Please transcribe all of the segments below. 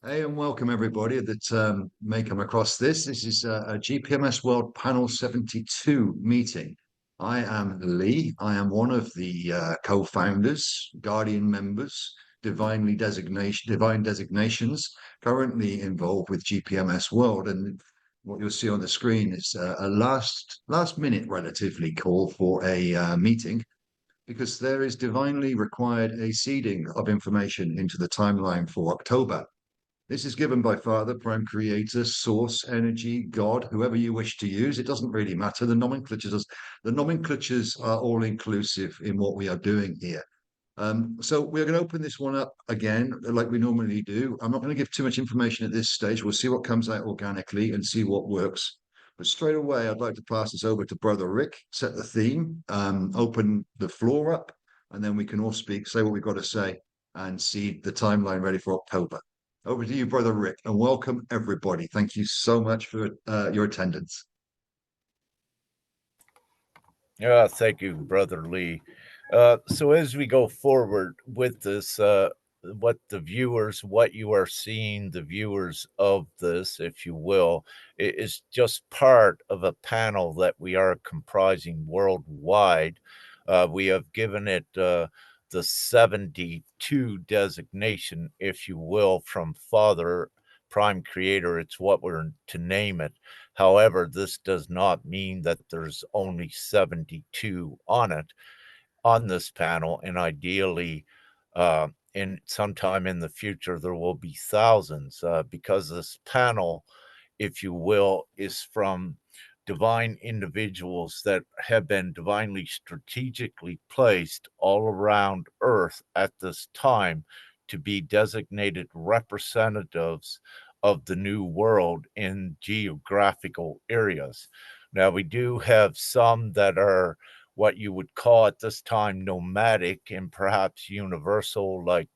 Hey, and welcome everybody that may come across this. This is a GPMS World Panel 72 meeting. I am Lee. I am one of the co-founders, guardian members, divine designations, currently involved with GPMS World. And what you'll see on the screen is a last minute relatively call for a meeting, because there is divinely required a seeding of information into the timeline for October. This is given by Father, Prime Creator, Source, Energy, God, whoever you wish to use. It doesn't really matter. The nomenclatures are all inclusive in what we are doing here. So we're going to open this one up again, like we normally do. I'm not going to give too much information at this stage. We'll see what comes out organically and see what works. But straight away, I'd like to pass this over to Brother Rick, set the theme, open the floor up, and then we can all speak, say what we've got to say, and see the timeline ready for October. Over to you, Brother Rick, and welcome everybody. Thank you so much for your attendance. Thank you, Brother Lee. So as we go forward with this, what you are seeing, the viewers of this, if you will, is just part of a panel that we are comprising worldwide. We have given it the 72 designation, if you will, from Father, Prime Creator. It's what we're to name it. However, this does not mean that there's only 72 on this panel, and ideally, in sometime in the future, there will be thousands, because this panel, if you will, is from divine individuals that have been divinely strategically placed all around Earth at this time to be designated representatives of the new world in geographical areas. Now, we do have some that are what you would call at this time nomadic and perhaps universal, like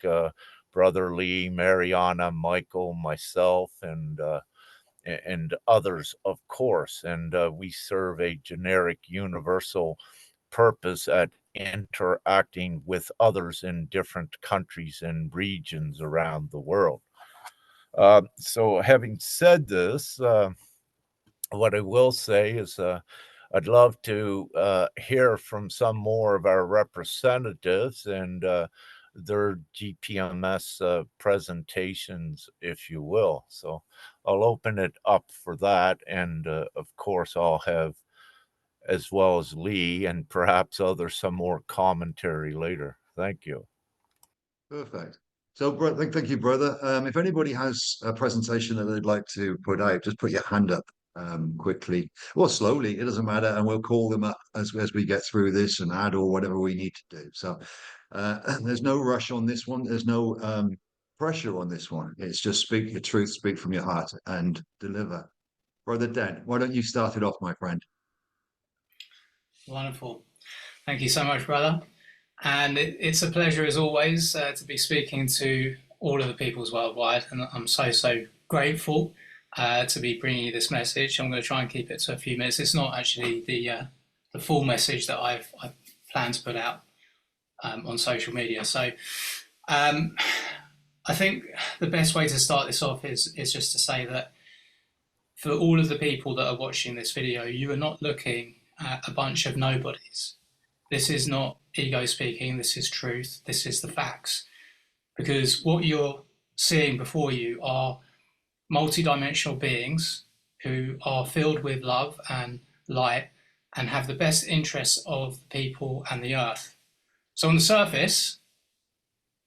Brother Lee, Mariana, Michael, myself, and others, of course. And we serve a generic universal purpose at interacting with others in different countries and regions around the world. So having said this, what I will say is I'd love to hear from some more of our representatives and their GPMS presentations, if you will. So I'll open it up for that. And of course, I'll have, as well as Lee and perhaps others, some more commentary later. Thank you. Perfect. So, thank you, brother. If anybody has a presentation that they'd like to put out, just put your hand up quickly or slowly. It doesn't matter, and we'll call them up as we get through this and add or whatever we need to do. So, there's no rush on this one. There's no pressure on this one. It's just speak your truth, speak from your heart, and deliver. Brother Dan, why don't you start it off, my friend? Wonderful. Thank you so much, brother. And it's a pleasure, as always, to be speaking to all of the peoples worldwide. And I'm so grateful to be bringing you this message. I'm going to try and keep it to a few minutes. It's not actually the full message that I've planned to put out on social media. So I think the best way to start this off is just to say that for all of the people that are watching this video, you are not looking at a bunch of nobodies. This is not ego speaking, this is truth, this is the facts. Because what you're seeing before you are multidimensional beings who are filled with love and light and have the best interests of the people and the earth. So on the surface,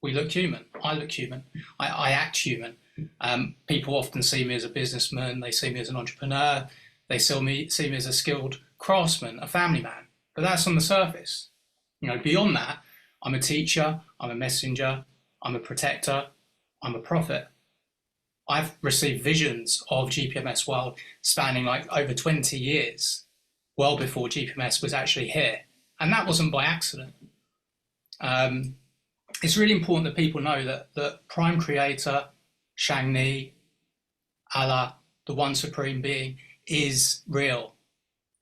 we look human. I look human. I act human. People often see me as a businessman, they see me as an entrepreneur, they see me as a skilled craftsman, a family man. But that's on the surface. You know, beyond that, I'm a teacher, I'm a messenger, I'm a protector, I'm a prophet. I've received visions of GPMS world spanning like over 20 years, well before GPMS was actually here. And that wasn't by accident. It's really important that people know that Prime Creator, Shangni, Allah, the One Supreme Being, is real.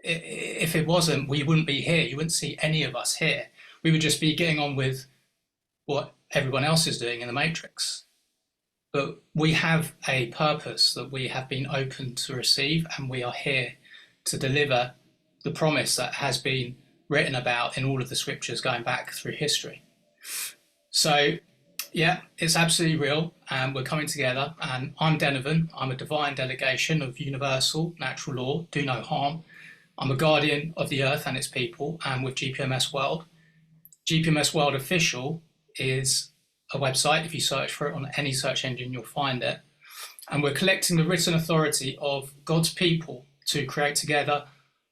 If it wasn't, we wouldn't be here. You wouldn't see any of us here. We would just be getting on with what everyone else is doing in the Matrix. but we have a purpose that we have been open to receive, and we are here to deliver the promise that has been written about in all of the scriptures going back through history. So, yeah, it's absolutely real, and we're coming together. And I'm Denovan. I'm a divine delegation of universal natural law, do no harm. I'm a guardian of the earth and its people, and with GPMS.world. GPMS.world Official is a website. If you search for it on any search engine, you'll find it. And we're collecting the written authority of God's people to create together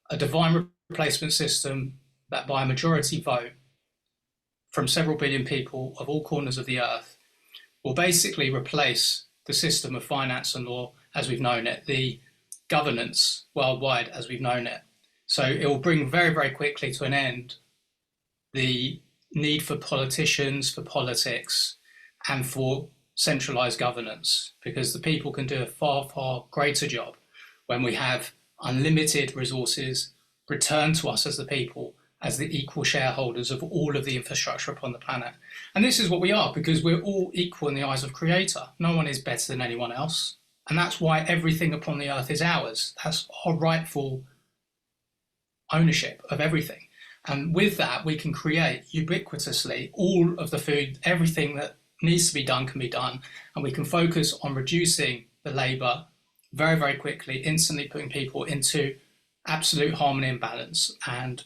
a divine replacement system that, by a majority vote from several billion people of all corners of the earth, will basically replace the system of finance and law as we've known it, the governance worldwide as we've known it. So it will bring very, very quickly to an end the need for politicians, for politics, and for centralized governance, because the people can do a far, far greater job when we have unlimited resources returned to us as the people, as the equal shareholders of all of the infrastructure upon the planet. And this is what we are, because we're all equal in the eyes of Creator. No one is better than anyone else. And that's why everything upon the earth is ours. That's our rightful ownership of everything. And with that, we can create ubiquitously all of the food, everything that needs to be done can be done. And we can focus on reducing the labor very, very quickly, instantly putting people into absolute harmony and balance and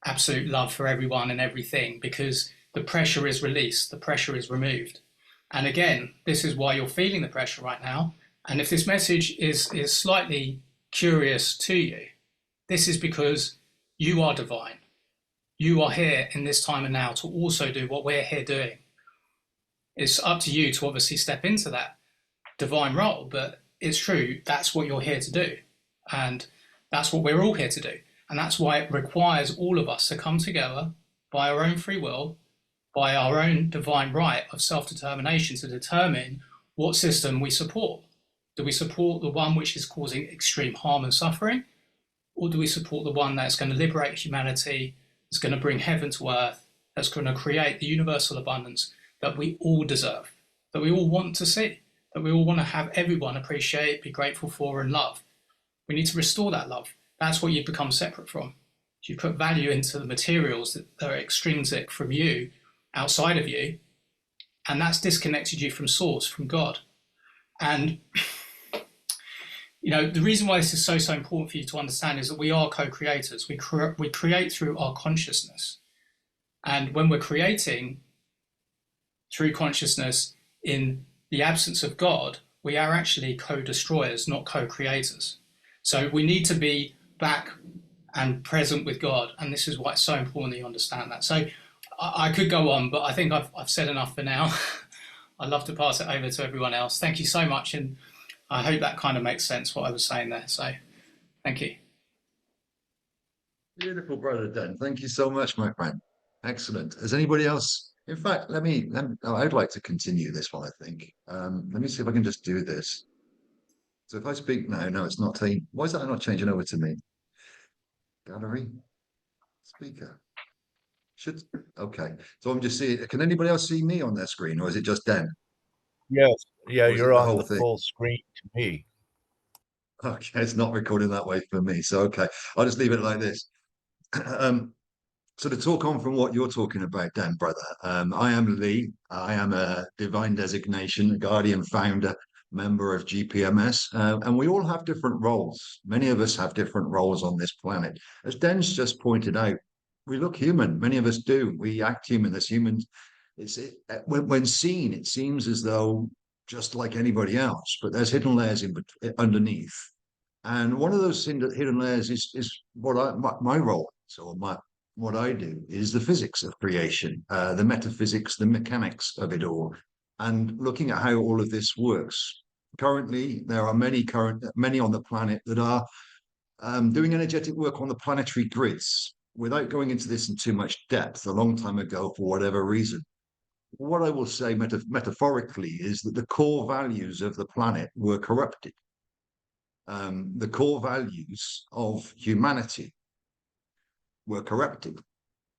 absolute love for everyone and everything, because the pressure is released, the pressure is removed. And again, this is why you're feeling the pressure right now. And if this message is slightly curious to you, this is because you are divine. You are here in this time and now to also do what we're here doing. It's up to you to obviously step into that divine role, but it's true, that's what you're here to do. And that's what we're all here to do. And that's why it requires all of us to come together by our own free will, by our own divine right of self-determination, to determine what system we support. Do we support the one which is causing extreme harm and suffering? Or do we support the one that's going to liberate humanity, that's going to bring heaven to earth, that's going to create the universal abundance that we all deserve, that we all want to see, that we all want to have everyone appreciate, be grateful for, and love? We need to restore that love. That's what you've become separate from. You put value into the materials that are extrinsic from you, outside of you, and that's disconnected you from source, from God. And you know, the reason why this is so important for you to understand is that we are co-creators. We create through our consciousness. And when we're creating through consciousness in the absence of God, we are actually co-destroyers, not co-creators. So we need to be back and present with God. And this is why it's so important that you understand that. So I could go on, but I think I've said enough for now. I'd love to pass it over to everyone else. Thank you so much. And I hope that kind of makes sense, what I was saying there. So thank you. Beautiful, brother Dan. Thank you so much, my friend. Excellent. Has anybody else? In fact, I'd like to continue this one, I think. Let me see if I can just do this. So if I speak now, no, it's not saying, why is that not changing over to me? Gallery, speaker. Okay. So I'm just seeing, can anybody else see me on their screen, or is it just Dan? Yes. Yeah, you're on the thing? full screen to me. Okay, it's not recording that way for me. So, okay, I'll just leave it like this. So to talk on from what you're talking about, Dan, brother, I am Lee. I am a divine designation, a guardian founder, member of GPMS, and we all have different roles. Many of us have different roles on this planet. As Dan's just pointed out, we look human. Many of us do. We act human. As humans, when seen, it seems as though just like anybody else, but there's hidden layers underneath. And one of those hidden layers is what my role is, or what I do is the physics of creation, the metaphysics, the mechanics of it all, and looking at how all of this works. Currently, there are many on the planet that are doing energetic work on the planetary grids. Without going into this in too much depth, a long time ago, for whatever reason, what I will say metaphorically is that the core values of the planet were corrupted. The core values of humanity were corrupted.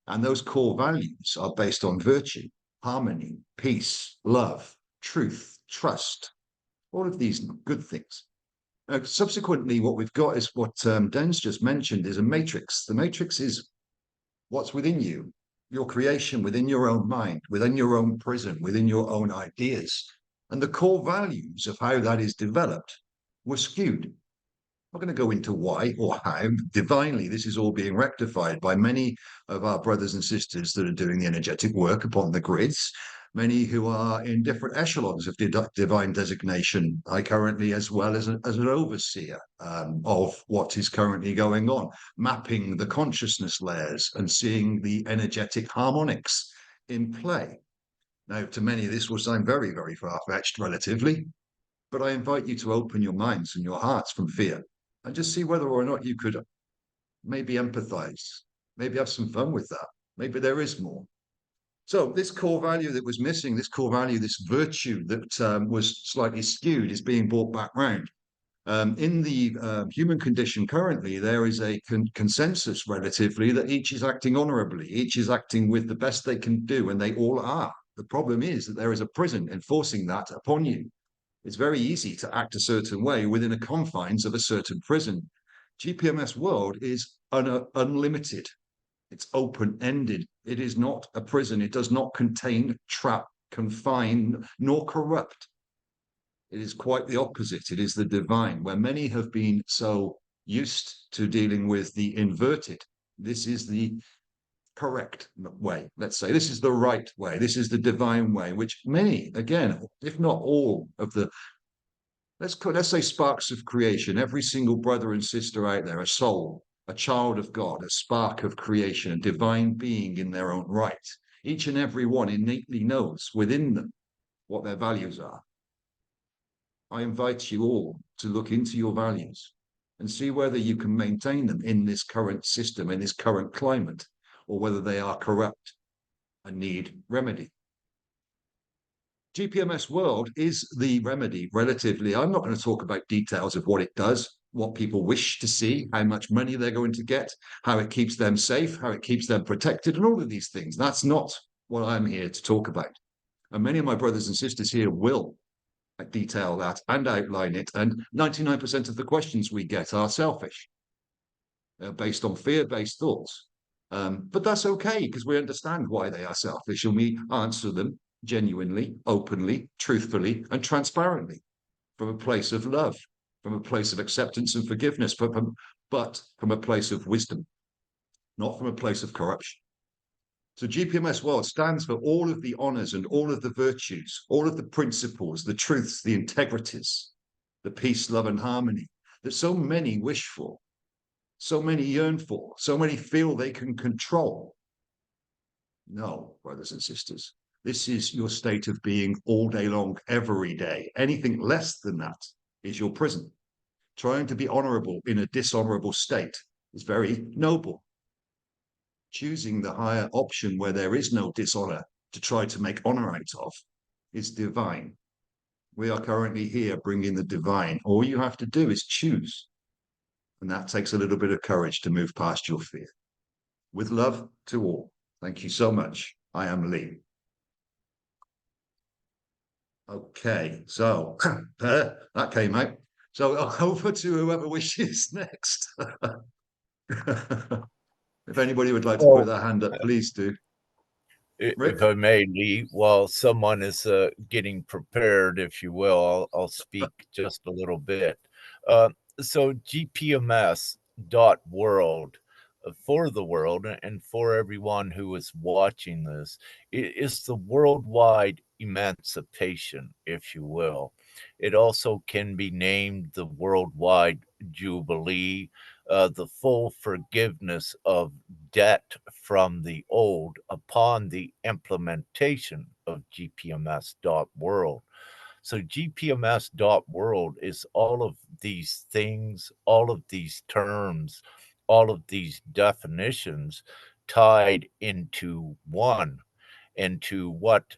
And those core values are based on virtue, harmony, peace, love, truth, trust, all of these good things. Subsequently, what we've got is what Den's just mentioned is a matrix. The matrix is what's within you, your creation within your own mind, within your own prison, within your own ideas. And the core values of how that is developed were skewed. I'm not going to go into why or how. Divinely, this is all being rectified by many of our brothers and sisters that are doing the energetic work upon the grids, many who are in different echelons of divine designation. I currently, as well as an overseer of what is currently going on, mapping the consciousness layers and seeing the energetic harmonics in play. Now, to many, this will sound very, very far-fetched relatively, but I invite you to open your minds and your hearts from fear and just see whether or not you could maybe empathize, maybe have some fun with that. Maybe there is more. So this core value that was missing, this core value, this virtue that was slightly skewed is being brought back round. In the human condition currently, there is a consensus relatively that each is acting honorably, each is acting with the best they can do, and they all are. The problem is that there is a prison enforcing that upon you. It's very easy to act a certain way within the confines of a certain prison. GPMS world is unlimited. It's open-ended. It is not a prison. It does not contain, trap, confine, nor corrupt. It is quite the opposite. It is the divine, where many have been so used to dealing with the inverted. This is the correct way. Let's say this is the right way. This is the divine way, which many, again, if not all of the, let's say sparks of creation, every single brother and sister out there, a soul, a child of God, a spark of creation, a divine being in their own right. Each and every one innately knows within them what their values are. I invite you all to look into your values and see whether you can maintain them in this current system, in this current climate, or whether they are corrupt and need remedy. GPMS world is the remedy relatively. I'm not going to talk about details of what it does, what people wish to see, how much money they're going to get, how it keeps them safe, how it keeps them protected, and all of these things. That's not what I'm here to talk about. And many of my brothers and sisters here will detail that and outline it. And 99% of the questions we get are selfish, based on fear-based thoughts. But that's okay, because we understand why they are selfish, and we answer them genuinely, openly, truthfully, and transparently from a place of love, from a place of acceptance and forgiveness, but from a place of wisdom, not from a place of corruption. So GPMS world stands for all of the honors and all of the virtues, all of the principles, the truths, the integrities, the peace, love, and harmony that so many wish for, so many yearn for, so many feel they can control. No, brothers and sisters, this is your state of being all day long, every day. Anything less than that is your prison. Trying to be honorable in a dishonorable state is very noble. Choosing the higher option where there is no dishonor to try to make honor out of is divine. We are currently here bringing the divine. All you have to do is choose. And that takes a little bit of courage to move past your fear. With love to all. Thank you so much. I am Lee. Okay, so that came out. So over to whoever wishes next. If anybody would like to put their hand up, please do. If I may, Lee, while someone is getting prepared, if you will, I'll speak just a little bit. So GPMS.world for the world and for everyone who is watching this is the worldwide emancipation, if you will. It also can be named the worldwide jubilee, the full forgiveness of debt from the old upon the implementation of GPMS.world. So GPMS.world is all of these things, all of these terms, all of these definitions tied into one, into what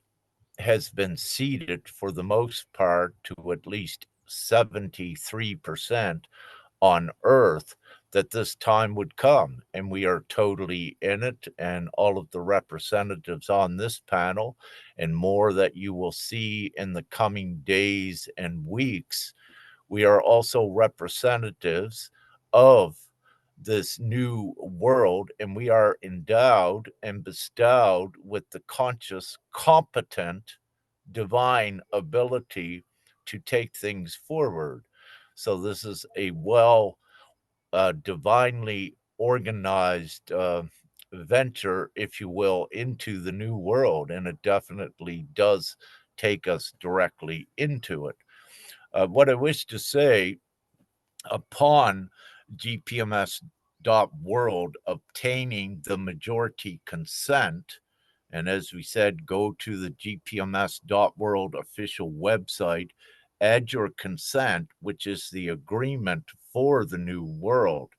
has been seeded for the most part to at least 73% on Earth that this time would come, and we are totally in it. And all of the representatives on this panel and more that you will see in the coming days and weeks, we are also representatives of this new world, and we are endowed and bestowed with the conscious, competent, divine ability to take things forward. So this is a divinely organized venture, if you will, into the new world, and it definitely does take us directly into it. What I wish to say, upon GPMS.world obtaining the majority consent, and as we said, go to the GPMS.world official website, add your consent, which is the agreement for the new world.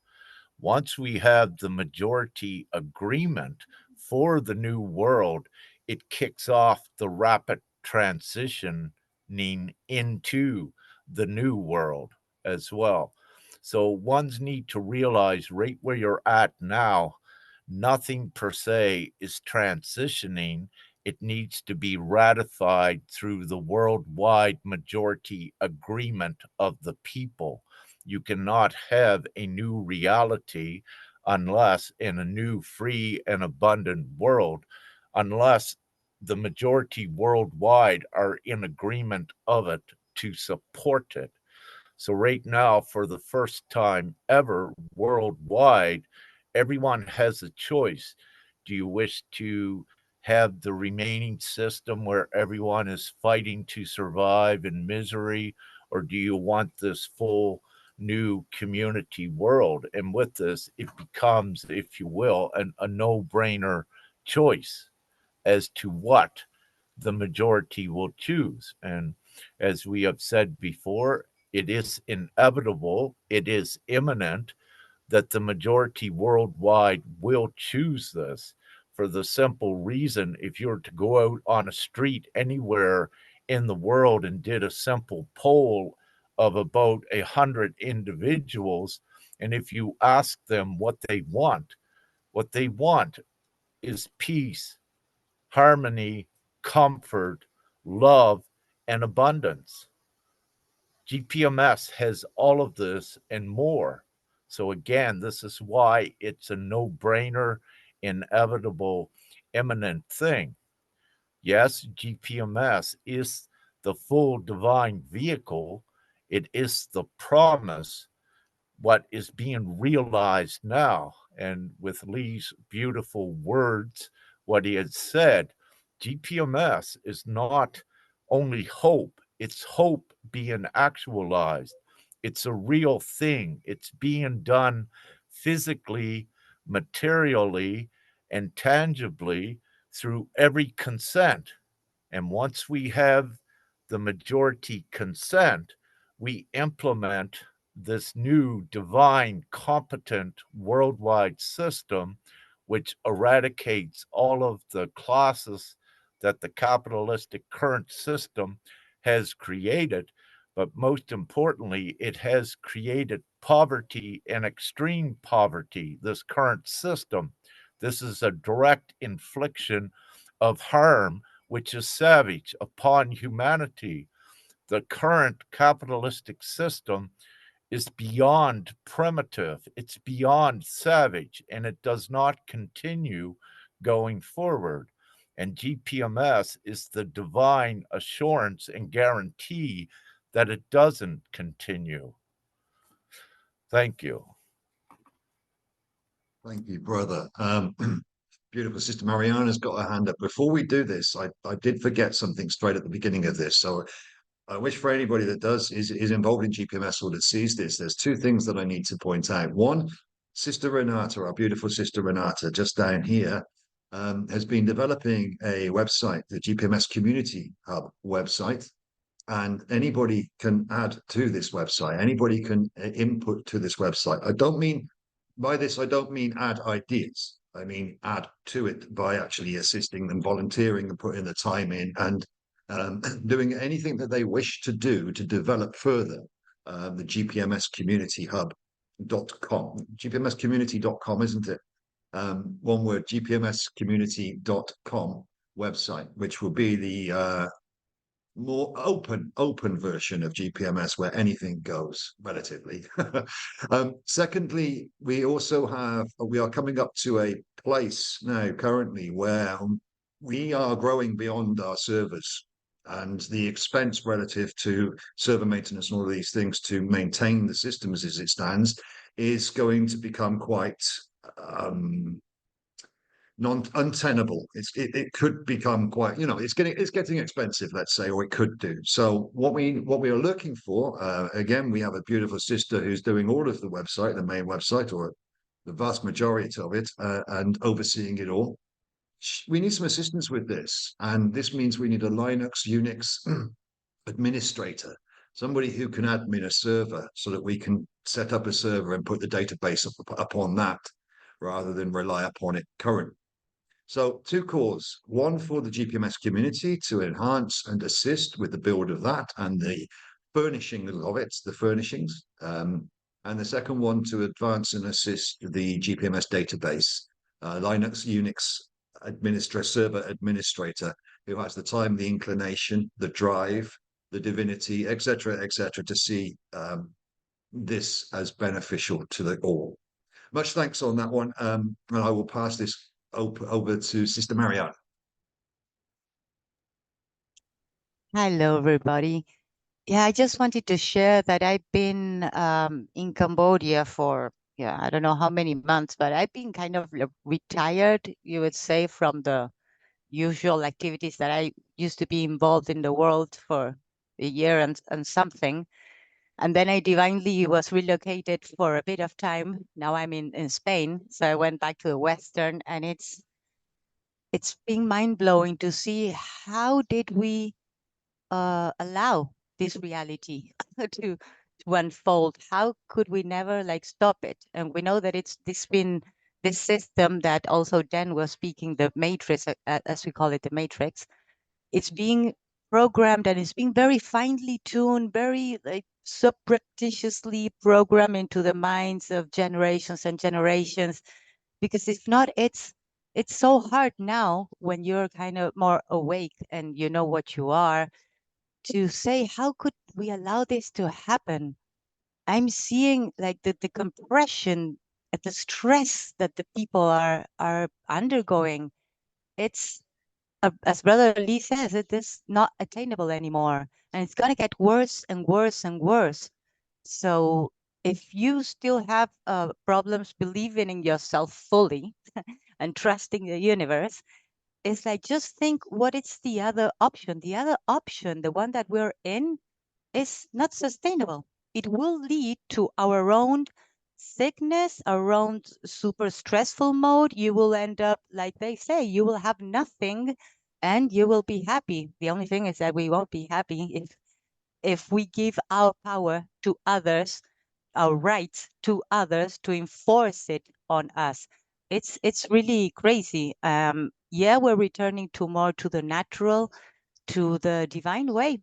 Once we have the majority agreement for the new world, it kicks off the rapid transitioning into the new world as well. So ones need to realize right where you're at now, nothing per se is transitioning. It needs to be ratified through the worldwide majority agreement of the people. You cannot have a new reality unless in a new, free, and abundant world, unless the majority worldwide are in agreement of it to support it. So right now, for the first time ever worldwide, everyone has a choice. Do you wish to have the remaining system where everyone is fighting to survive in misery, or do you want this full new community world? And with this, it becomes, if you will, a no-brainer choice as to what the majority will choose. And as we have said before, it is inevitable, it is imminent that the majority worldwide will choose this, for the simple reason, if you were to go out on a street anywhere in the world and did a simple poll of about 100 individuals, and if you ask them what they want is peace, harmony, comfort, love, and abundance. GPMS has all of this and more. So again, this is why it's a no-brainer, inevitable, imminent thing. Yes, GPMS is the full divine vehicle. It is the promise, what is being realized now. And with Lee's beautiful words, what he had said, GPMS is not only hope, it's hope being actualized. It's a real thing. It's being done physically, materially, and tangibly through every consent. And once we have the majority consent, we implement this new divine, competent worldwide system, which eradicates all of the classes that the capitalistic current system has created. But most importantly, it has created poverty and extreme poverty, this current system. This is a direct infliction of harm, which is savage, upon humanity. The current capitalistic system is beyond primitive, it's beyond savage, and it does not continue going forward. And GPMS is the divine assurance and guarantee that it doesn't continue. Thank you. Thank you, brother. Beautiful. Sister Mariana's got her hand up. Before we do this, I did forget something straight at the beginning of this. So I wish for anybody that is involved in GPMS or that sees this, there's two things that I need to point out. One, Sister Renata, our beautiful Sister Renata, just down here, has been developing a website, the GPMS Community Hub website, and anybody can add to this website. Anybody can input to this website. I don't mean add ideas. I mean add to it by actually assisting them, volunteering and putting the time in, and doing anything that they wish to do to develop further the GPMS Community Hub GPMScommunity.com, isn't it? One word, GPMScommunity.com website, which will be the more open version of GPMS where anything goes relatively. Secondly, we are coming up to a place now currently where we are growing beyond our servers, and the expense relative to server maintenance and all of these things to maintain the systems as it stands is going to become quite untenable. It could become quite, it's getting expensive, let's say, or it could do. So what we are looking for, again, we have a beautiful sister who's doing all of the website, the main website, or the vast majority of it, and overseeing it all. We need some assistance with this, and this means we need a Linux, Unix administrator, somebody who can admin a server so that we can set up a server and put the database upon that rather than rely upon it currently. So two cores, one for the GPMS community to enhance and assist with the build of that and the furnishing of it, the furnishings. And the second one to advance and assist the GPMS database, Linux, Unix server administrator who has the time, the inclination, the drive, the divinity, etc., to see this as beneficial to the all. Much thanks on that one. And I will pass this over to Sister Marianne. Hello, everybody. Yeah, I just wanted to share that I've been in Cambodia for, I don't know how many months, but I've been kind of retired, you would say, from the usual activities that I used to be involved in the world for a year and something. And then I divinely was relocated for a bit of time. Now I'm in Spain. So I went back to the Western, and it's been mind-blowing to see how did we allow this reality to unfold. How could we never stop it? And we know that it's this system that also Dan was speaking, the matrix, as we call it, the matrix. It's being programmed, and it's being very finely tuned, very surreptitiously programmed into the minds of generations and generations. Because if not, it's so hard now when you're kind of more awake and you know what you are, to say, how could we allow this to happen? I'm seeing the compression, the stress that the people are undergoing. It's as Brother Lee says, it is not attainable anymore, and it's going to get worse and worse and worse. So if you still have problems believing in yourself fully and trusting the universe, it's just think, what is the other option? The other option, the one that we're in, is not sustainable. It will lead to our own sickness, our own super stressful mode. You will end up, like they say, you will have nothing and you will be happy. The only thing is that we won't be happy if we give our power to others, our rights to others, to enforce it on us. It's really crazy. We're returning to more to the natural, to the divine way,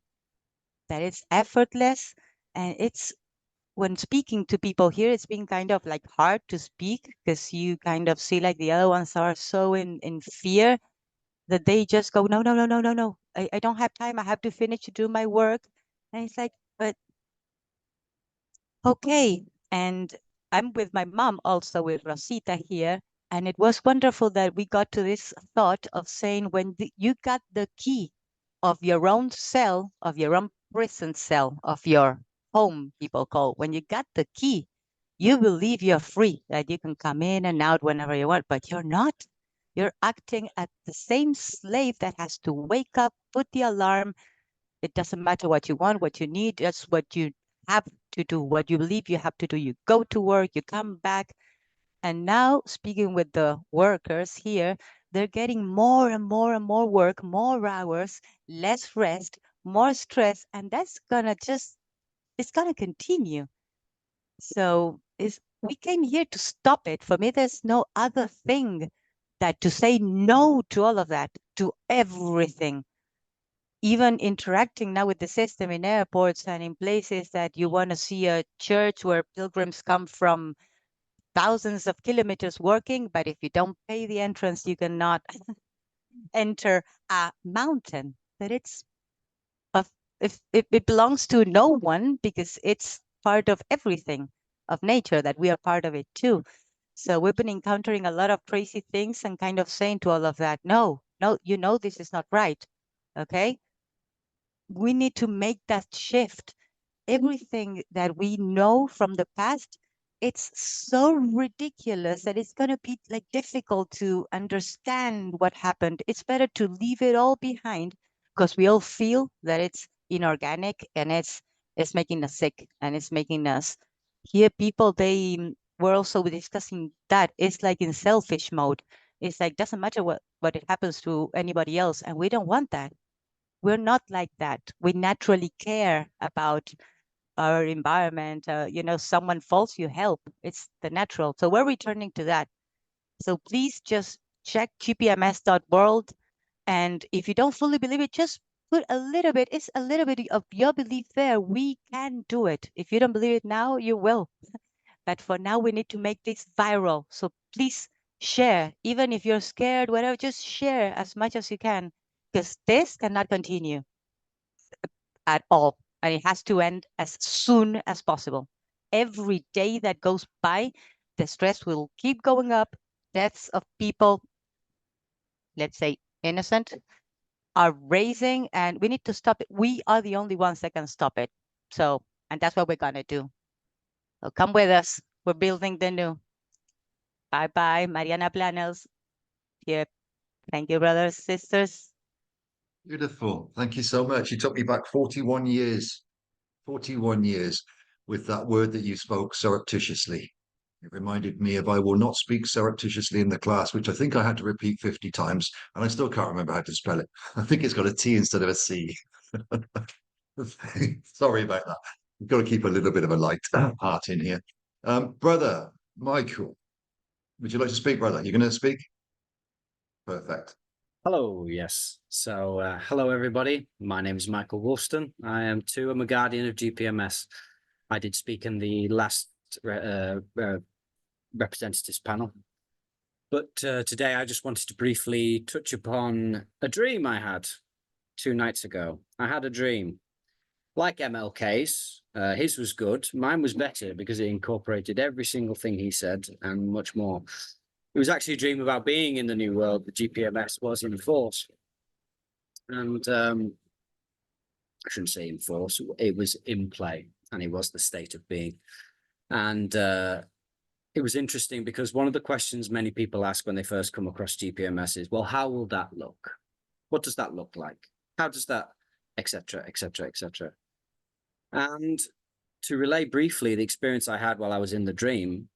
that it's effortless. And it's, when speaking to people here, it's been kind of hard to speak, because you kind of see the other ones are so in fear that they just go, no, no, no, no, no, no. I don't have time. I have to finish to do my work. And it's but okay. And I'm with my mom, also with Rosita here. And it was wonderful that we got to this thought of saying, when you got the key of your own cell, of your own prison cell, of your home, people call, when you got the key, you believe you're free, that you can come in and out whenever you want, but you're not. You're acting as the same slave that has to wake up, put the alarm. It doesn't matter what you want, what you need, just what you have to do, what you believe you have to do. You go to work, you come back. And now, speaking with the workers here, they're getting more and more and more work, more hours, less rest, more stress, and that's gonna it's gonna continue. So we came here to stop it. For me, there's no other thing that to say no to all of that, to everything. even interacting now with the system in airports and in places that you want to see a church where pilgrims come from thousands of kilometers working, but if you don't pay the entrance, you cannot enter a mountain. But if it belongs to no one because it's part of everything of nature, that we are part of it too. So we've been encountering a lot of crazy things and kind of saying to all of that, no, this is not right. Okay. We need to make that shift. Everything that we know from the past, it's so ridiculous that it's going to be like difficult to understand what happened. It's better to leave it all behind because we all feel that it's inorganic and it's making us sick and it's making us here. People, we're also discussing that it's like in selfish mode. It's like doesn't matter what it happens to anybody else, and we don't want that. We're not like that. We naturally care about our environment. Someone falls, you help. It's the natural. So we're returning to that. So please just check GPMS.world. And if you don't fully believe it, just put a little bit. It's a little bit of your belief there. We can do it. If you don't believe it now, you will. But for now, we need to make this viral. So please share. Even if you're scared, whatever, just share as much as you can, because this cannot continue at all. And it has to end as soon as possible. Every day that goes by, the stress will keep going up. Deaths of people, let's say innocent, are raising, and we need to stop it. We are the only ones that can stop it. So, and that's what we're going to do. So come with us. We're building the new. Bye-bye, Mariana Planos. Here. Thank you, brothers, sisters. Beautiful. Thank you so much. You took me back 41 years. 41 years with that word that you spoke, surreptitiously. It reminded me of I will not speak surreptitiously in the class, which I think I had to repeat 50 times, and I still can't remember how to spell it. I think it's got a T instead of a C. Sorry about that. We've got to keep a little bit of a light heart in here. Brother Michael, would you like to speak, brother? You're going to speak? Perfect. Hello, yes. So, hello, everybody. My name is Michael Wolfston. I am too. I'm a guardian of GPMS. I did speak in the last representatives panel. But today I just wanted to briefly touch upon a dream I had 2 nights ago. I had a dream. Like MLK's, his was good. Mine was better because it incorporated every single thing he said and much more. It was actually a dream about being in the new world. The GPMS was in force. And I shouldn't say in force, it was in play, and it was the state of being. And it was interesting because one of the questions many people ask when they first come across GPMS is, well, how will that look? What does that look like? How does that, etc., etc., etc. And to relay briefly the experience I had while I was in the dream,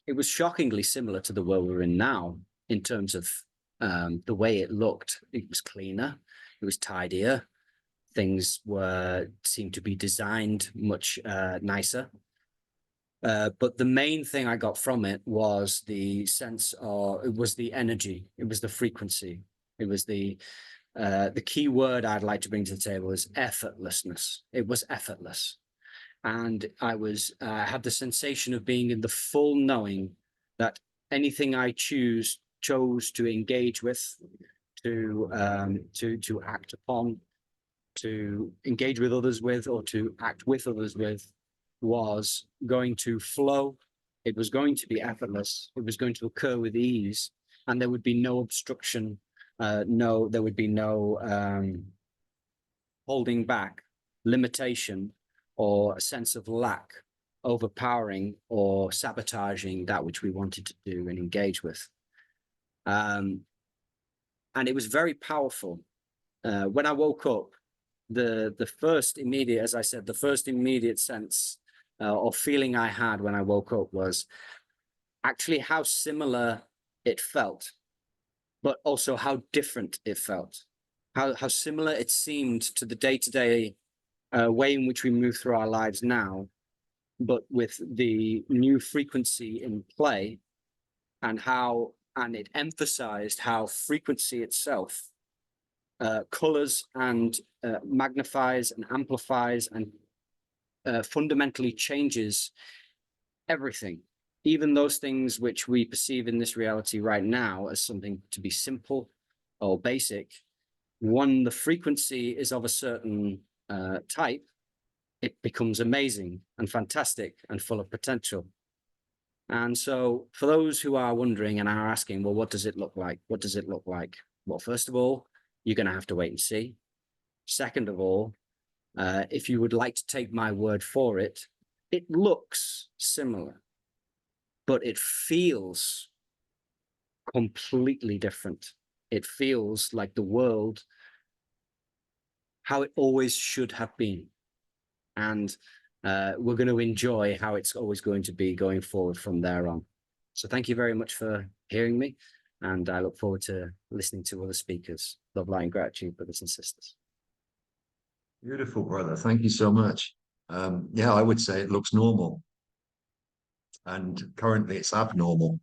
it was shockingly similar to the world we're in now in terms of the way it looked. It was cleaner, it was tidier, things seemed to be designed much nicer. But the main thing I got from it was the sense of, it was the energy, it was the frequency, it was the key word I'd like to bring to the table is effortlessness. It was effortless. And I had the sensation of being in the full knowing that anything I chose to engage with, to act upon, to engage with others with, or to act with others with, was going to flow. It was going to be effortless. It was going to occur with ease, and there would be no obstruction. There would be no holding back, limitation, or a sense of lack overpowering or sabotaging that which we wanted to do and engage with. And it was very powerful. When I woke up, the first immediate, as I said, the first immediate sense or feeling I had when I woke up was actually how similar it felt, but also how different it felt, how similar it seemed to the day-to-day way in which we move through our lives now, but with the new frequency in play, and it emphasized how frequency itself colors and magnifies and amplifies and fundamentally changes everything, even those things which we perceive in this reality right now as something to be simple or basic. When the frequency is of a certain type, it becomes amazing and fantastic and full of potential. And so for those who are wondering and are asking, well, what does it look like? What does it look like? Well, first of all, you're going to have to wait and see. Second of all, if you would like to take my word for it, it looks similar, but it feels completely different. It feels like the world, how it always should have been. And we're going to enjoy how it's always going to be going forward from there on. So thank you very much for hearing me. And I look forward to listening to other speakers. Love, light, and gratitude, brothers and sisters. Beautiful, brother. Thank you so much. Yeah, I would say it looks normal. And currently it's abnormal.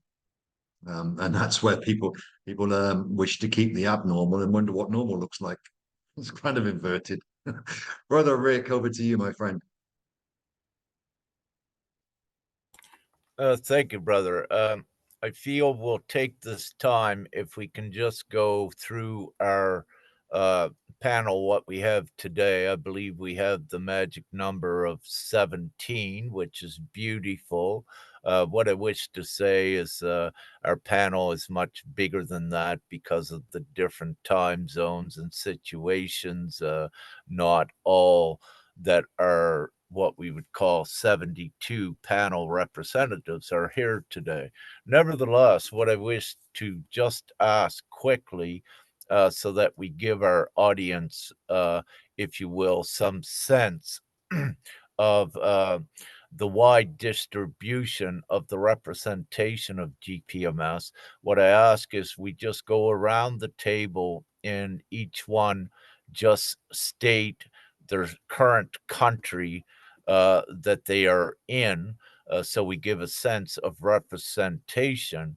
And that's where people wish to keep the abnormal and wonder what normal looks like. It's kind of inverted. Brother Rick, over to you, my friend. Thank you, brother. I feel we'll take this time if we can just go through our panel, what we have today. I believe we have the magic number of 17, which is beautiful. What I wish to say is our panel is much bigger than that because of the different time zones and situations. Not all that are what we would call 72 panel representatives are here today. Nevertheless, what I wish to just ask quickly, so that we give our audience, if you will, some sense of the wide distribution of the representation of GPMS. What I ask is we just go around the table and each one just state their current country that they are in, so we give a sense of representation.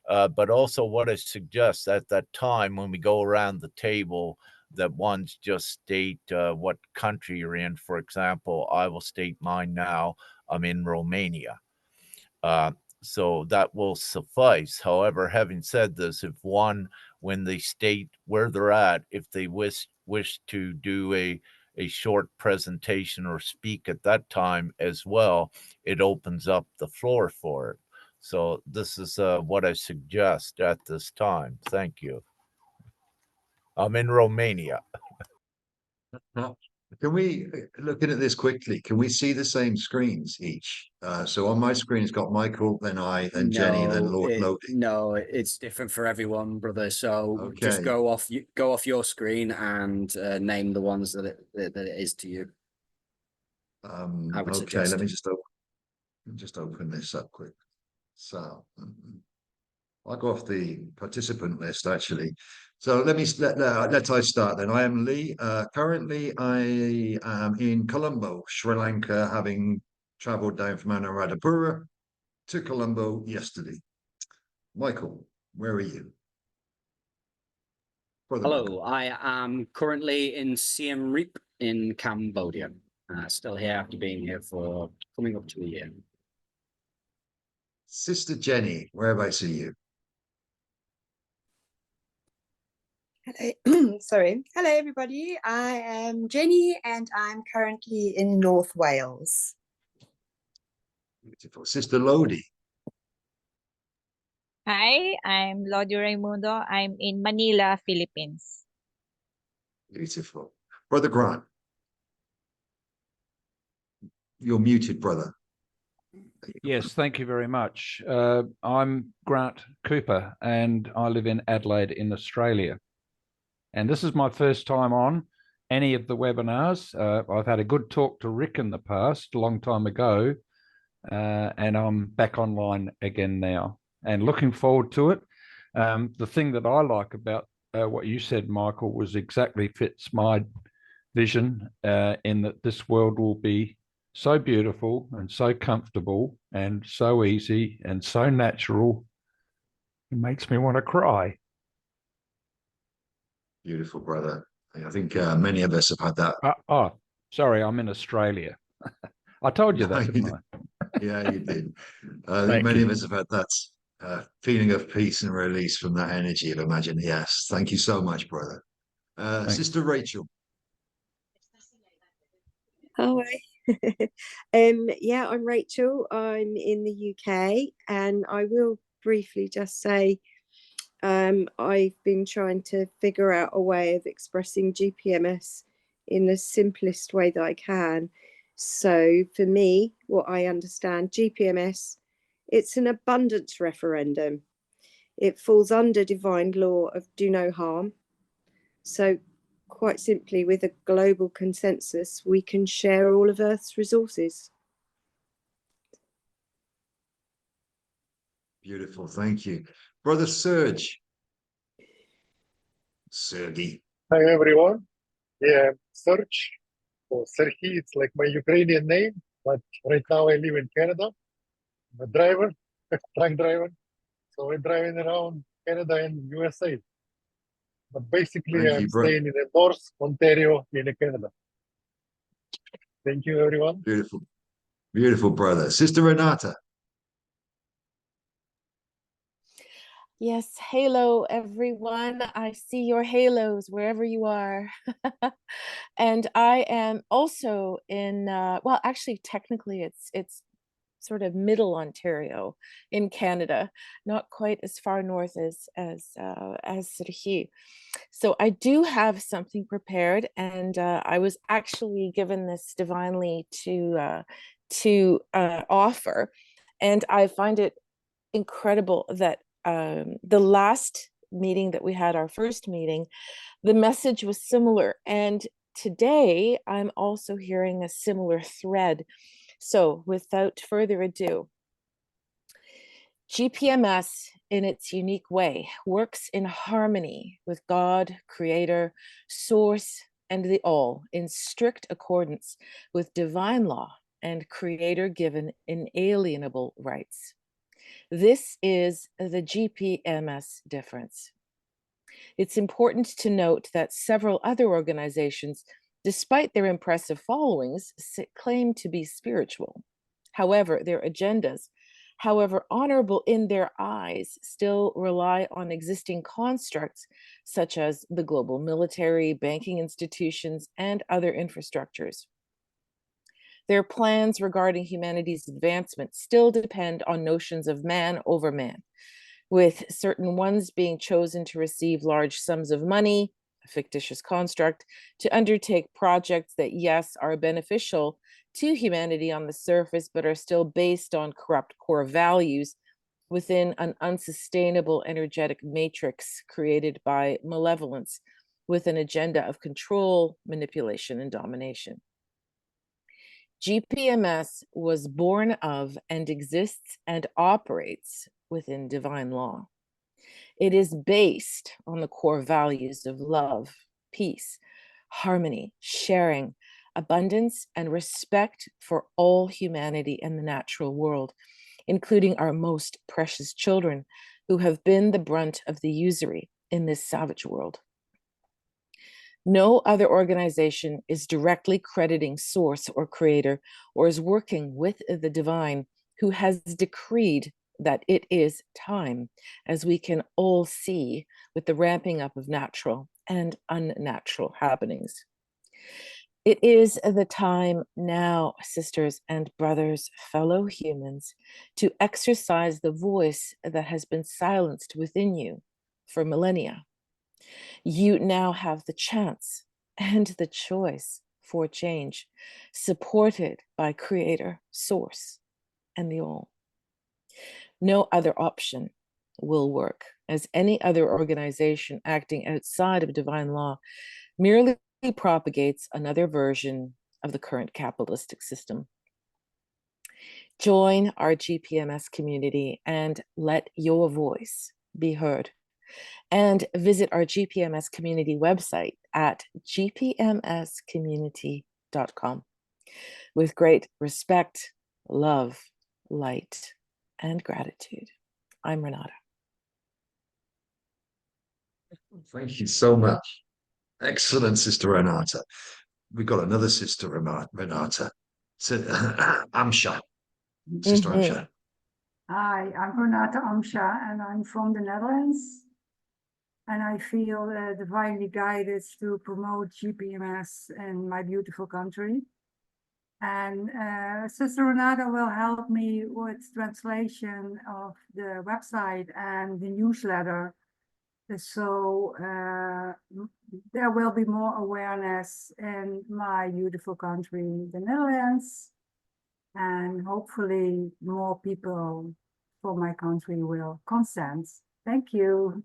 But also what I suggest at that time when we go around the table, that ones just state what country you're in. For example, I will state mine now. I'm in Romania. So that will suffice. However, having said this, if one, when they state where they're at, if they wish to do a short presentation or speak at that time as well, it opens up the floor for it. So this is what I suggest at this time. Thank you. I'm in Romania. Now, can we, looking at this quickly, can we see the same screens each? So on my screen, it's got Michael, then I, then Jenny, then Lodi. No, it's different for everyone, brother. So Okay. just go off your screen and name the ones that it is to you. I would suggest. Let me just open this up quick. So I'll go off the participant list actually. So let I start then. I am Lee. Currently, I am in Colombo, Sri Lanka, having traveled down from Anuradhapura to Colombo yesterday. Michael, where are you? Hello, I am currently in Siem Reap in Cambodia. Still here after being here for coming up to a year. Sister Jenny, whereabouts are you? Hello, sorry. Hello, everybody. I am Jenny and I'm currently in North Wales. Beautiful. Sister Lodi. Hi, I'm Lodi Raimundo. I'm in Manila, Philippines. Beautiful. Brother Grant. You're muted, brother. Yes, thank you very much. I'm Grant Cooper and I live in Adelaide in Australia. And this is my first time on any of the webinars. I've had a good talk to Rick in the past, a long time ago, and I'm back online again now and looking forward to it. The thing that I like about what you said, Michael, was exactly fits my vision in that this world will be so beautiful and so comfortable and so easy and so natural. It makes me want to cry. Beautiful, brother. I think many of us have had that. Oh, sorry, I'm in Australia. I told you that, didn't I? Yeah, you did. I think many of us have had that feeling of peace and release from that energy of imagine. Yes, thank you so much, brother. Sister Rachel. Hi. Yeah, I'm Rachel. I'm in the UK, and I will briefly just say I've been trying to figure out a way of expressing GPMS in the simplest way that I can. So for me, what I understand, GPMS, it's an abundance referendum. It falls under divine law of do no harm. So quite simply, with a global consensus, we can share all of Earth's resources. Beautiful, thank you. Brother Serge. Sergey. Hi, everyone. Yeah, Serge, or Serhi, it's like my Ukrainian name, but right now I live in Canada. I'm a driver, truck driver. So I'm driving around Canada and USA. But basically, Thank I'm you, brother. staying in the North Ontario in Canada. Thank you, everyone. Beautiful. Beautiful, brother. Sister Renata. Yes, hello everyone. I see your halos wherever you are. And I am also in well, actually technically it's sort of middle Ontario in Canada, not quite as far north as Serhi. So I do have something prepared, and I was actually given this divinely to offer, and I find it incredible that the last meeting that we had, our first meeting, the message was similar. And today I'm also hearing a similar thread. So without further ado, GPMS in its unique way works in harmony with God, Creator, Source, and the All, in strict accordance with divine law and Creator-given inalienable rights. This is the GPMS difference. It's important to note that several other organizations, despite their impressive followings, claim to be spiritual. However, their agendas, however honorable in their eyes, still rely on existing constructs such as the global military, banking institutions, and other infrastructures. Their plans regarding humanity's advancement still depend on notions of man over man, with certain ones being chosen to receive large sums of money, a fictitious construct, to undertake projects that, yes, are beneficial to humanity on the surface, but are still based on corrupt core values within an unsustainable energetic matrix created by malevolence with an agenda of control, manipulation, and domination. GPMS was born of and exists and operates within divine law. It is based on the core values of love, peace, harmony, sharing, abundance, and respect for all humanity and the natural world, including our most precious children who have been the brunt of the usury in this savage world. No other organization is directly crediting Source or Creator, or is working with the divine, who has decreed that it is time, as we can all see with the ramping up of natural and unnatural happenings. It is the time now, sisters and brothers, fellow humans, to exercise the voice that has been silenced within you for millennia. You now have the chance and the choice for change, supported by Creator, Source, and the All. No other option will work, as any other organization acting outside of divine law merely propagates another version of the current capitalistic system. Join our GPMS community and let your voice be heard. And visit our GPMS community website at gpmscommunity.com. With great respect, love, light, and gratitude. I'm Renata. Thank you so much. Excellent, Sister Renata. We've got another Sister Renata. Amsha. Sister Amsha. Hi, I'm Renata Amsha, and I'm from the Netherlands. And I feel divinely guided to promote GPMS in my beautiful country. And Sister Renata will help me with translation of the website and the newsletter. So there will be more awareness in my beautiful country, the Netherlands. And hopefully more people from my country will consent. Thank you.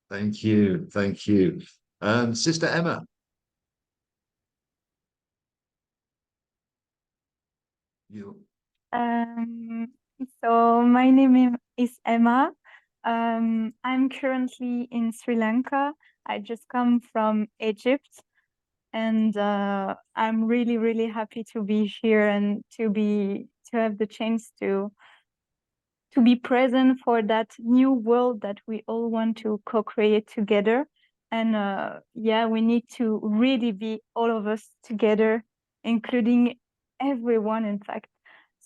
Thank you. Thank you. Sister Emma. You. So my name is Emma. I'm currently in Sri Lanka. I just come from Egypt, and I'm really, really happy to be here and to have the chance to be present for that new world that we all want to co-create together. And yeah, we need to really be all of us together, including everyone, in fact.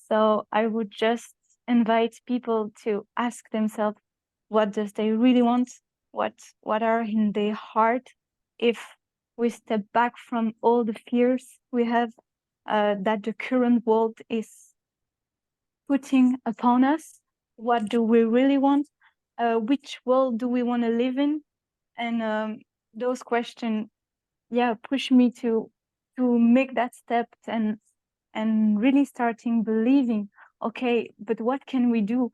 So I would just invite people to ask themselves, what does they really want? What are in their heart? If we step back from all the fears we have that the current world is putting upon us, what do we really want? Which world do we want to live in? And those questions, yeah, push me to make that step and really starting believing, okay, but what can we do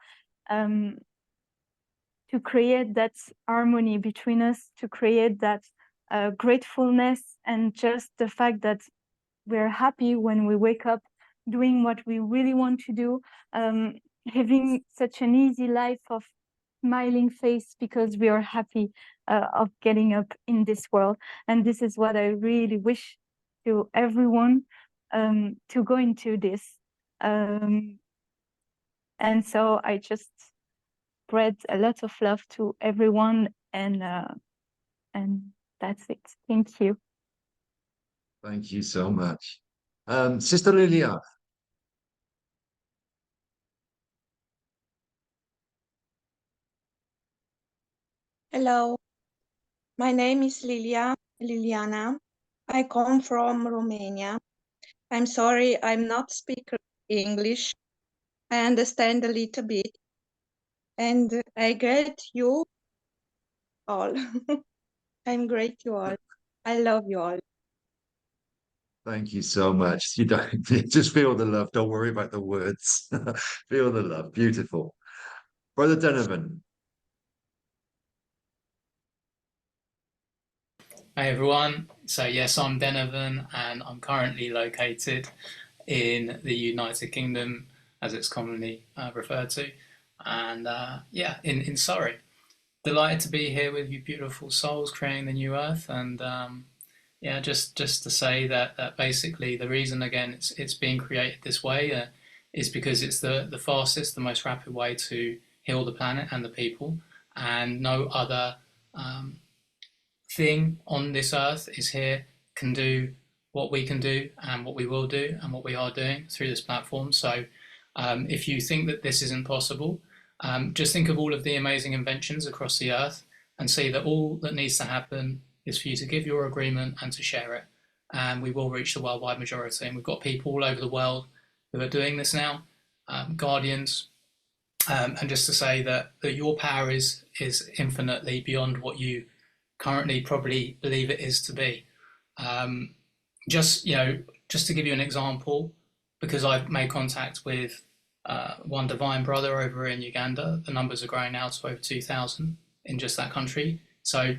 to create that harmony between us, to create that gratefulness, and just the fact that we're happy when we wake up doing what we really want to do, having such an easy life of smiling face because we are happy of getting up in this world. And this is what I really wish to everyone, to go into this. And so I just spread a lot of love to everyone, and that's it. Thank you. Thank you so much. Sister Lilia. Hello, my name is Liliana. I come from Romania. I'm sorry, I'm not speaking English. I understand a little bit, and I greet you all. I'm great you all. I love you all. Thank you so much. You don't just feel the love. Don't worry about the words. Feel the love. Beautiful. Brother Donovan. Hey everyone. So yes, I'm Donovan, and I'm currently located in the United Kingdom, as it's commonly referred to, and yeah, in Surrey. Delighted to be here with you beautiful souls creating the new earth. And yeah, just to say that basically the reason, again, it's being created this way is because it's the fastest, the most rapid way to heal the planet and the people, and no other thing on this earth is here can do what we can do and what we will do and what we are doing through this platform. So if you think that this isn't possible, just think of all of the amazing inventions across the earth and see that all that needs to happen is for you to give your agreement and to share it. And we will reach the worldwide majority. And we've got people all over the world who are doing this now, guardians. And just to say that your power is infinitely beyond what you currently probably believe it is to be. Just to give you an example, because I've made contact with one divine brother over in Uganda, the numbers are growing now to over 2,000 in just that country. So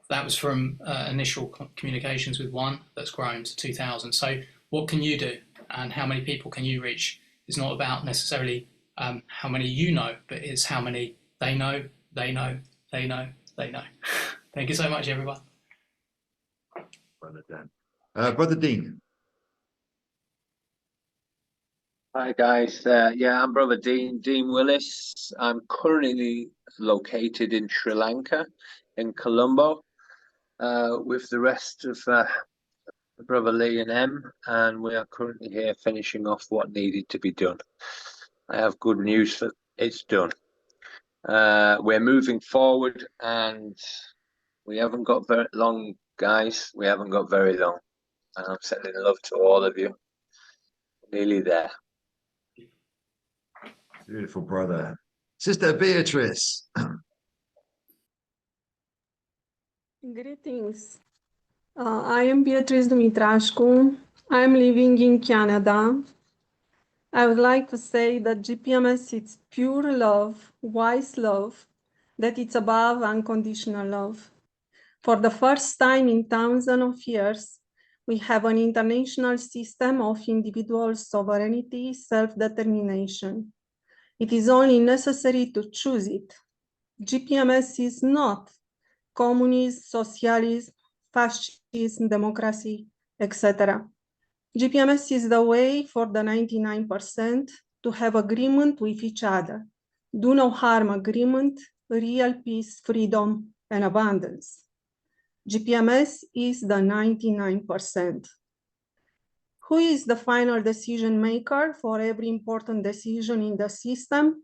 that was from initial communications with one that's grown to 2,000. So what can you do, and how many people can you reach? It's not about necessarily how many you know, but it's how many they know, they know, they know, they know. Thank you so much, everyone. Brother Dan. Brother Dean. Hi guys, yeah, I'm Brother Dean Willis. I'm currently located in Sri Lanka, in Colombo. with the rest of Brother Lee and Em, and we are currently here finishing off what needed to be done. I have good news for it's done. We're moving forward, and we haven't got very long, guys. We haven't got very long. And I'm sending love to all of you. Nearly there. Beautiful, brother. Sister Beatrice. Greetings. I am Beatrice Dumitrașcu. I'm living in Canada. I would like to say that GPMS is pure love, wise love, that it's above unconditional love. For the first time in thousands of years, we have an international system of individual sovereignty, self-determination. It is only necessary to choose it. GPMS is not communism, socialism, fascism, democracy, etc. GPMS is the way for the 99% to have agreement with each other. Do no harm agreement, real peace, freedom, and abundance. GPMS is the 99%. Who is the final decision maker for every important decision in the system?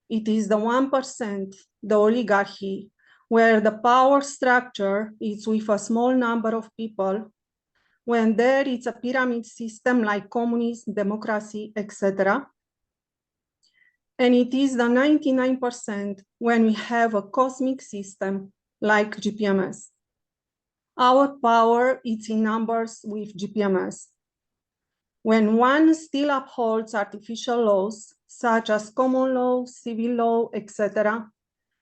It is the 1%, the oligarchy, where the power structure is with a small number of people. When there is a pyramid system like communism, democracy, etc. And it is the 99% when we have a cosmic system like GPMS. Our power is in numbers with GPMS. When one still upholds artificial laws, such as common law, civil law, etc.,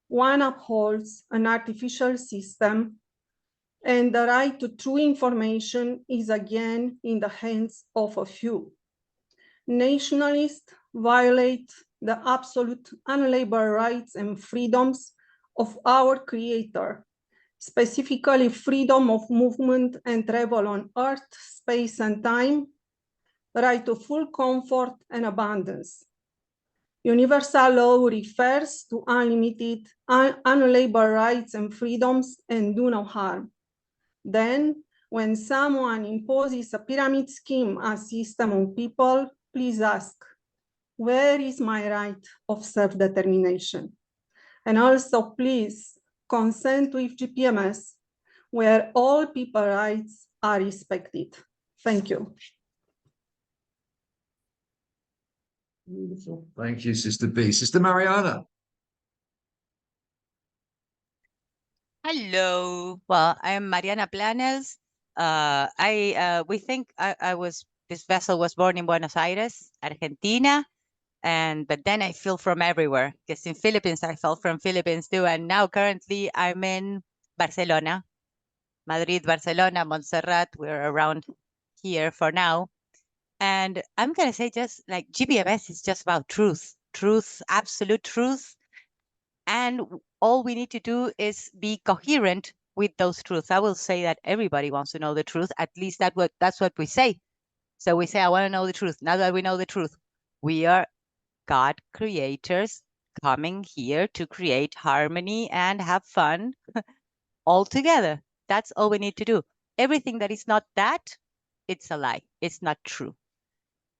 one upholds an artificial system, and the right to true information is again in the hands of a few. Nationalists violate the absolute unalienable rights and freedoms of our Creator, specifically freedom of movement and travel on earth, space, and time, right to full comfort and abundance. Universal law refers to unlimited, unalienable rights and freedoms and do no harm. Then, when someone imposes a pyramid scheme and system on people, please ask, where is my right of self-determination? And also, please consent with GPMS, where all people's rights are respected. Thank you. Beautiful. Thank you, Sister B. Sister Mariana. Hello. Well, I'm Mariana Planes. We think this vessel was born in Buenos Aires, Argentina, but then I feel from everywhere. Because in Philippines, I felt from Philippines too, and now currently I'm in Barcelona, Madrid, Barcelona, Montserrat. We're around here for now. And I'm going to say just like GPMS is just about truth, absolute truth. And all we need to do is be coherent with those truths. I will say that everybody wants to know the truth. At least that's what we say. So we say, I want to know the truth. Now that we know the truth, we are God creators coming here to create harmony and have fun all together. That's all we need to do. Everything that is not that, it's a lie. It's not true.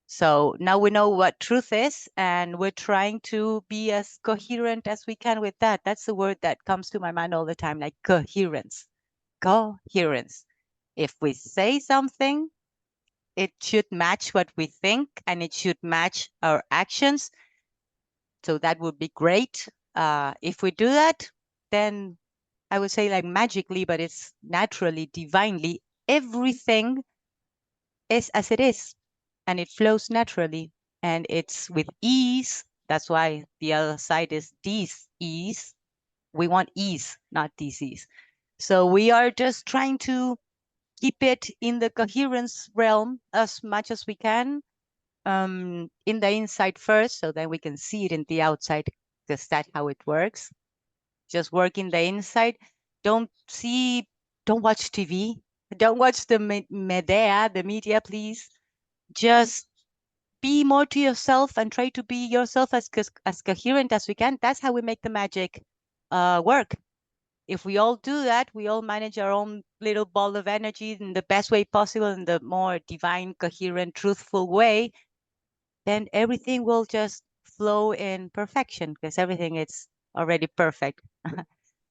So now we know what truth is, and we're trying to be as coherent as we can with that. That's the word that comes to my mind all the time, like coherence. Coherence. If we say something, it should match what we think, and it should match our actions. So that would be great. If we do that, then I would say like magically, but it's naturally, divinely, everything is as it is. And it flows naturally, and it's with ease. That's why the other side is dis-ease. We want ease, not disease. So we are just trying to keep it in the coherence realm as much as we can, in the inside first, so then we can see it in the outside, because that's how it works. Just work in the inside. Don't watch TV. Don't watch the media, please. Just be more to yourself and try to be yourself as coherent as we can. That's how we make the magic work. if we all do that, we all manage our own little ball of energy in the best way possible, in the more divine, coherent, truthful way, then everything will just flow in perfection, because everything is already perfect.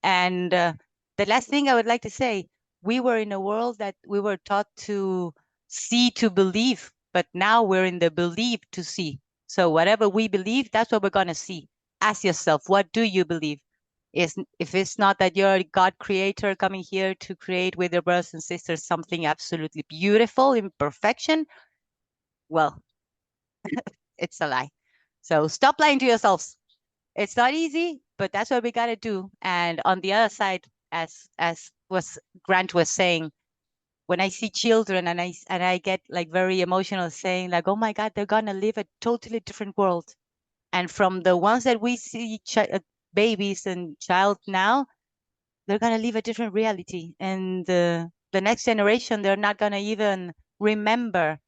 And the last thing I would like to say, we were in a world that we were taught to see to believe, but now we're in the believe to see. So whatever we believe, that's what we're going to see. Ask yourself, what do you believe? If it's not that you're a God creator coming here to create with your brothers and sisters something absolutely beautiful in perfection, well, it's a lie. So stop lying to yourselves. It's not easy, but that's what we got to do. And on the other side, as Grant was saying, when I see children and I get like very emotional, saying like, oh my God, they're gonna live a totally different world. And from the ones that we see, babies and child now, they're gonna live a different reality. And the next generation, they're not gonna even remember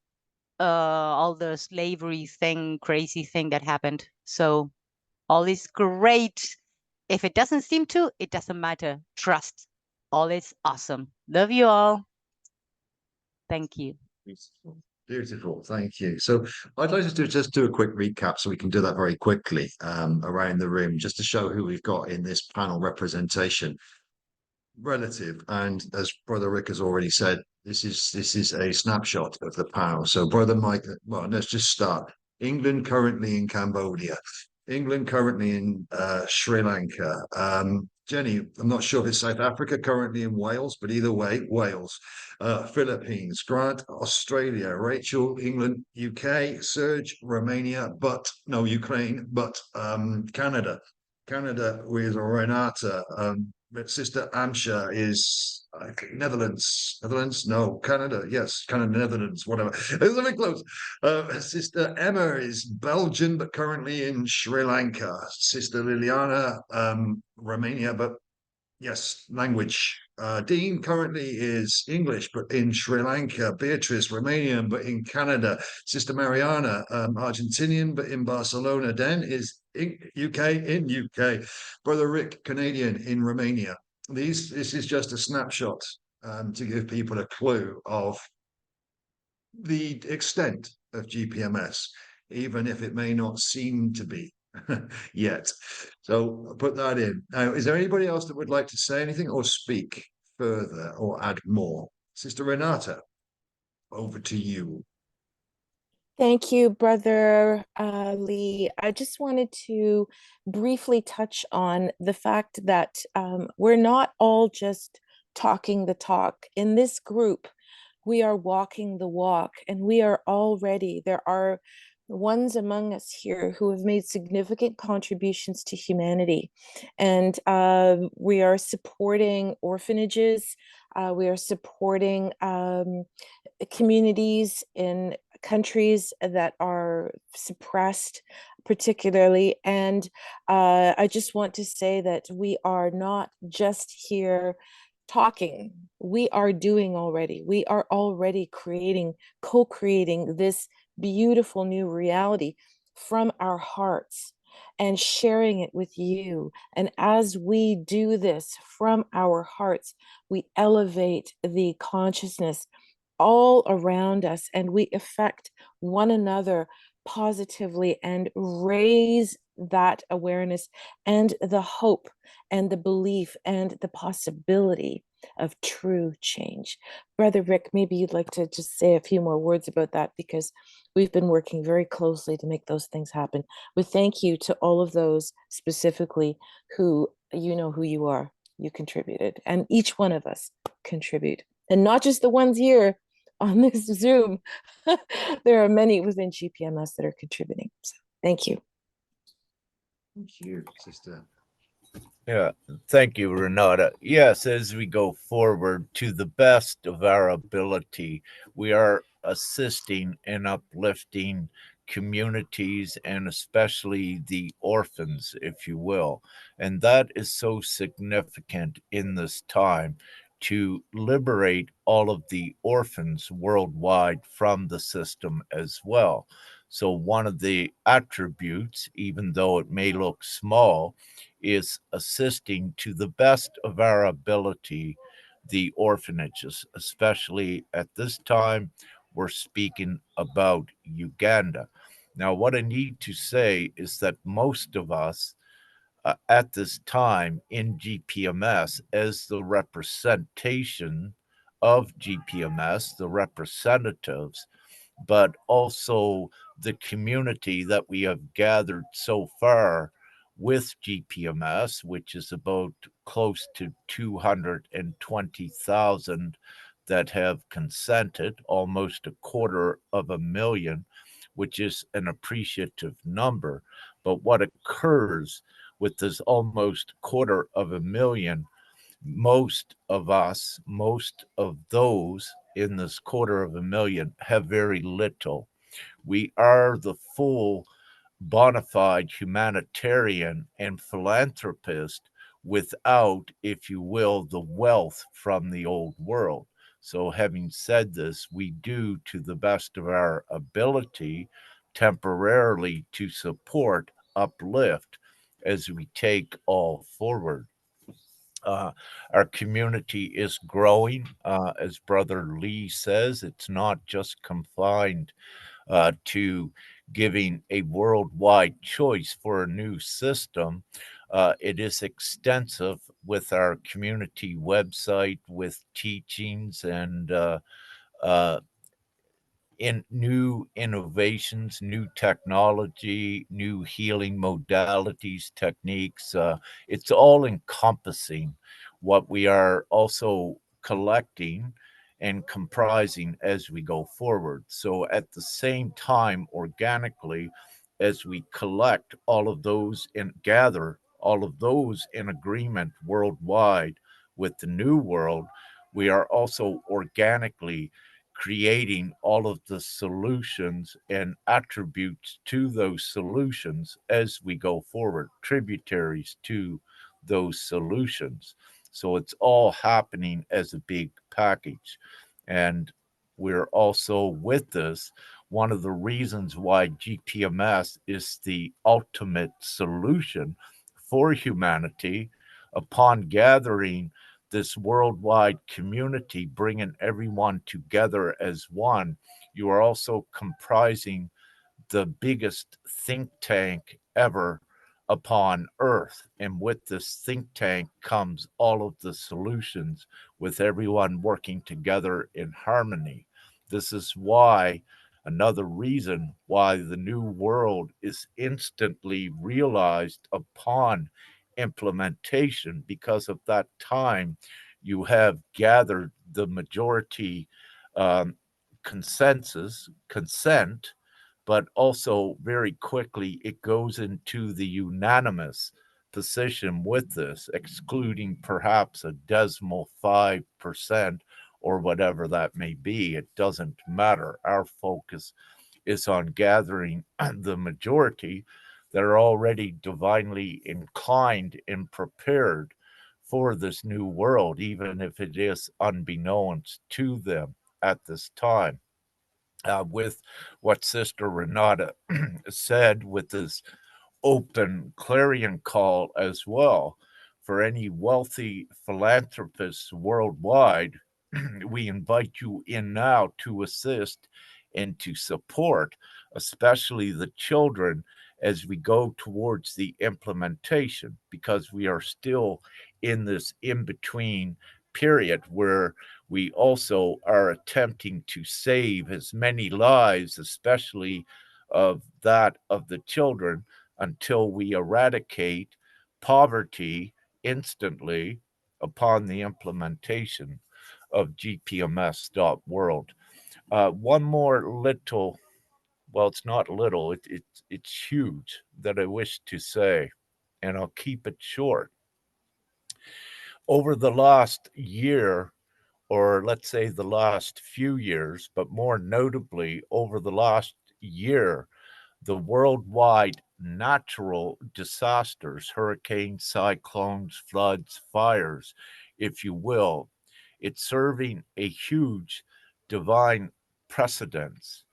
all the slavery thing, crazy thing that happened. So all is great. If it doesn't seem to, it doesn't matter. Trust. All is awesome. Love you all. Thank you. Beautiful. Beautiful. Thank you. So I'd like to just do a quick recap so we can do that very quickly around the room, just to show who we've got in this panel representation. Relative, and as Brother Rick has already said, this is a snapshot of the panel. So Brother Mike, well, let's just start. England currently in Cambodia, England currently in Sri Lanka. Jenny, I'm not sure if it's South Africa, currently in Wales, but either way, Wales. Philippines, Grant, Australia, Rachel, England, UK, Serge, Romania, but no, Ukraine, but Canada. Canada with Renata. Sister Amsha is Netherlands. Netherlands? No, Canada. Yes, Canada, Netherlands, whatever. It's a bit close. Sister Emma is Belgian, but currently in Sri Lanka. Sister Liliana, Romania, but yes, language. Dean currently is English, but in Sri Lanka. Beatrice, Romanian, but in Canada. Sister Mariana, Argentinian, but in Barcelona. Den is UK, in UK. Brother Rick, Canadian, in Romania. This is just a snapshot to give people a clue of the extent of GPMS, even if it may not seem to be yet. So I'll put that in. Now, is there anybody else that would like to say anything or speak further or add more? Sister Renata, over to you. Thank you, Brother Lee. I just wanted to briefly touch on the fact that we're not all just talking the talk. In this group, we are walking the walk, and we are already, there are ones among us here who have made significant contributions to humanity. And we are supporting orphanages, we are supporting communities in countries that are suppressed particularly. And I just want to say that we are not just here talking, we are doing already. We are already creating, co-creating this beautiful new reality from our hearts and sharing it with you. And as we do this from our hearts, we elevate the consciousness all around us, and we affect one another positively and raise that awareness and the hope and the belief and the possibility of true change. Brother Rick, maybe you'd like to just say a few more words about that, because we've been working very closely to make those things happen. With thank you to all of those specifically who, you know who you are, you contributed, and each one of us contribute, and not just the ones here on this Zoom. There are many within GPMS that are contributing. So thank you. Thank you, Sister. Yeah, thank you, Renata. Yes, as we go forward to the best of our ability, we are assisting and uplifting communities, and especially the orphans, if you will. And that is so significant in this time, to liberate all of the orphans worldwide from the system as well. So one of the attributes, even though it may look small, is assisting to the best of our ability the orphanages, especially at this time. We're speaking about Uganda. Now, what I need to say is that most of us at this time in GPMS, as the representation of GPMS, the representatives, but also the community that we have gathered so far with GPMS, which is about close to 220,000 that have consented, almost 250,000, which is an appreciative number. But what occurs with this almost 250,000, most of us, most of those in this 250,000 have very little. We are the full bona fide humanitarian and philanthropist without, if you will, the wealth from the old world. So, having said this, we do to the best of our ability temporarily to support, uplift as we take all forward. Our community is growing. As Brother Lee says, it's not just confined to giving a worldwide choice for a new system. It is extensive with our community website, with teachings and in new innovations, new technology, new healing modalities, techniques. It's all encompassing what we are also collecting and comprising as we go forward. So at the same time, organically, as we collect all of those and gather all of those in agreement worldwide with the new world, we are also organically creating all of the solutions and attributes to those solutions as we go forward, tributaries to those solutions. So it's all happening as a big package. And we're also with this. One of the reasons why GPMS is the ultimate solution for humanity upon gathering this worldwide community, bringing everyone together as one. You are also comprising the biggest think tank ever upon earth. And with this think tank comes all of the solutions, with everyone working together in harmony. This is why, another reason why the new world is instantly realized upon implementation, because of that time you have gathered the majority consent, but also very quickly it goes into the unanimous position with this, excluding perhaps a decimal 5% or whatever that may be. It doesn't matter. Our focus is on gathering the majority that are already divinely inclined and prepared for this new world, even if it is unbeknownst to them at this time. With what Sister Renata said, with this open clarion call as well for any wealthy philanthropists worldwide, we invite you in now to assist and to support, especially the children, as we go towards the implementation, because we are still in this in-between period where we also are attempting to save as many lives, especially of that of the children, until we eradicate poverty instantly upon the implementation of GPMS.world. One more little, well, it's not little, it's huge, that I wish to say, and I'll keep it short. Over the last year, or let's say the last few years, but more notably over the last year, the worldwide natural disasters, hurricanes, cyclones, floods, fires, if you will, it's serving a huge divine precedence.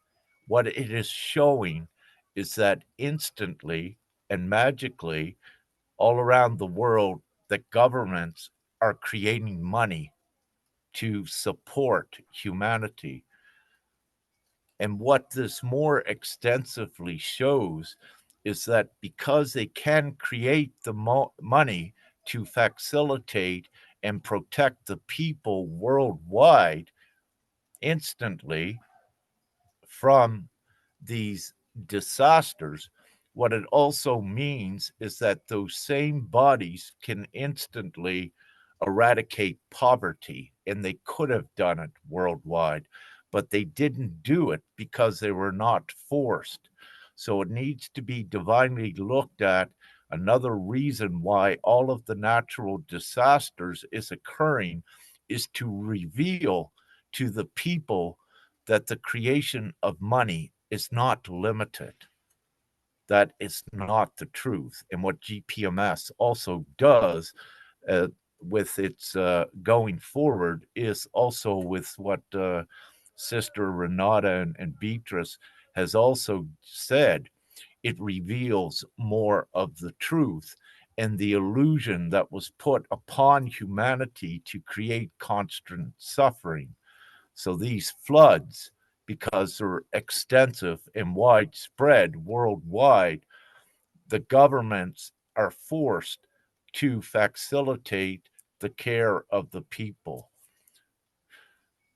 What it is showing is that instantly and magically, all around the world that governments are creating money to support humanity. And what this more extensively shows is that because they can create the money to facilitate and protect the people worldwide instantly from these disasters, what it also means is that those same bodies can instantly eradicate poverty, and they could have done it worldwide, but they didn't do it because they were not forced. So it needs to be divinely looked at. Another reason why all of the natural disasters is occurring is to reveal to the people that the creation of money is not limited. That is not the truth. And what GPMS also does with its going forward is also with what Sister Renata and Beatrice has also said. It reveals more of the truth and the illusion that was put upon humanity to create constant suffering. So these floods, because they're extensive and widespread worldwide, the governments are forced to facilitate the care of the people.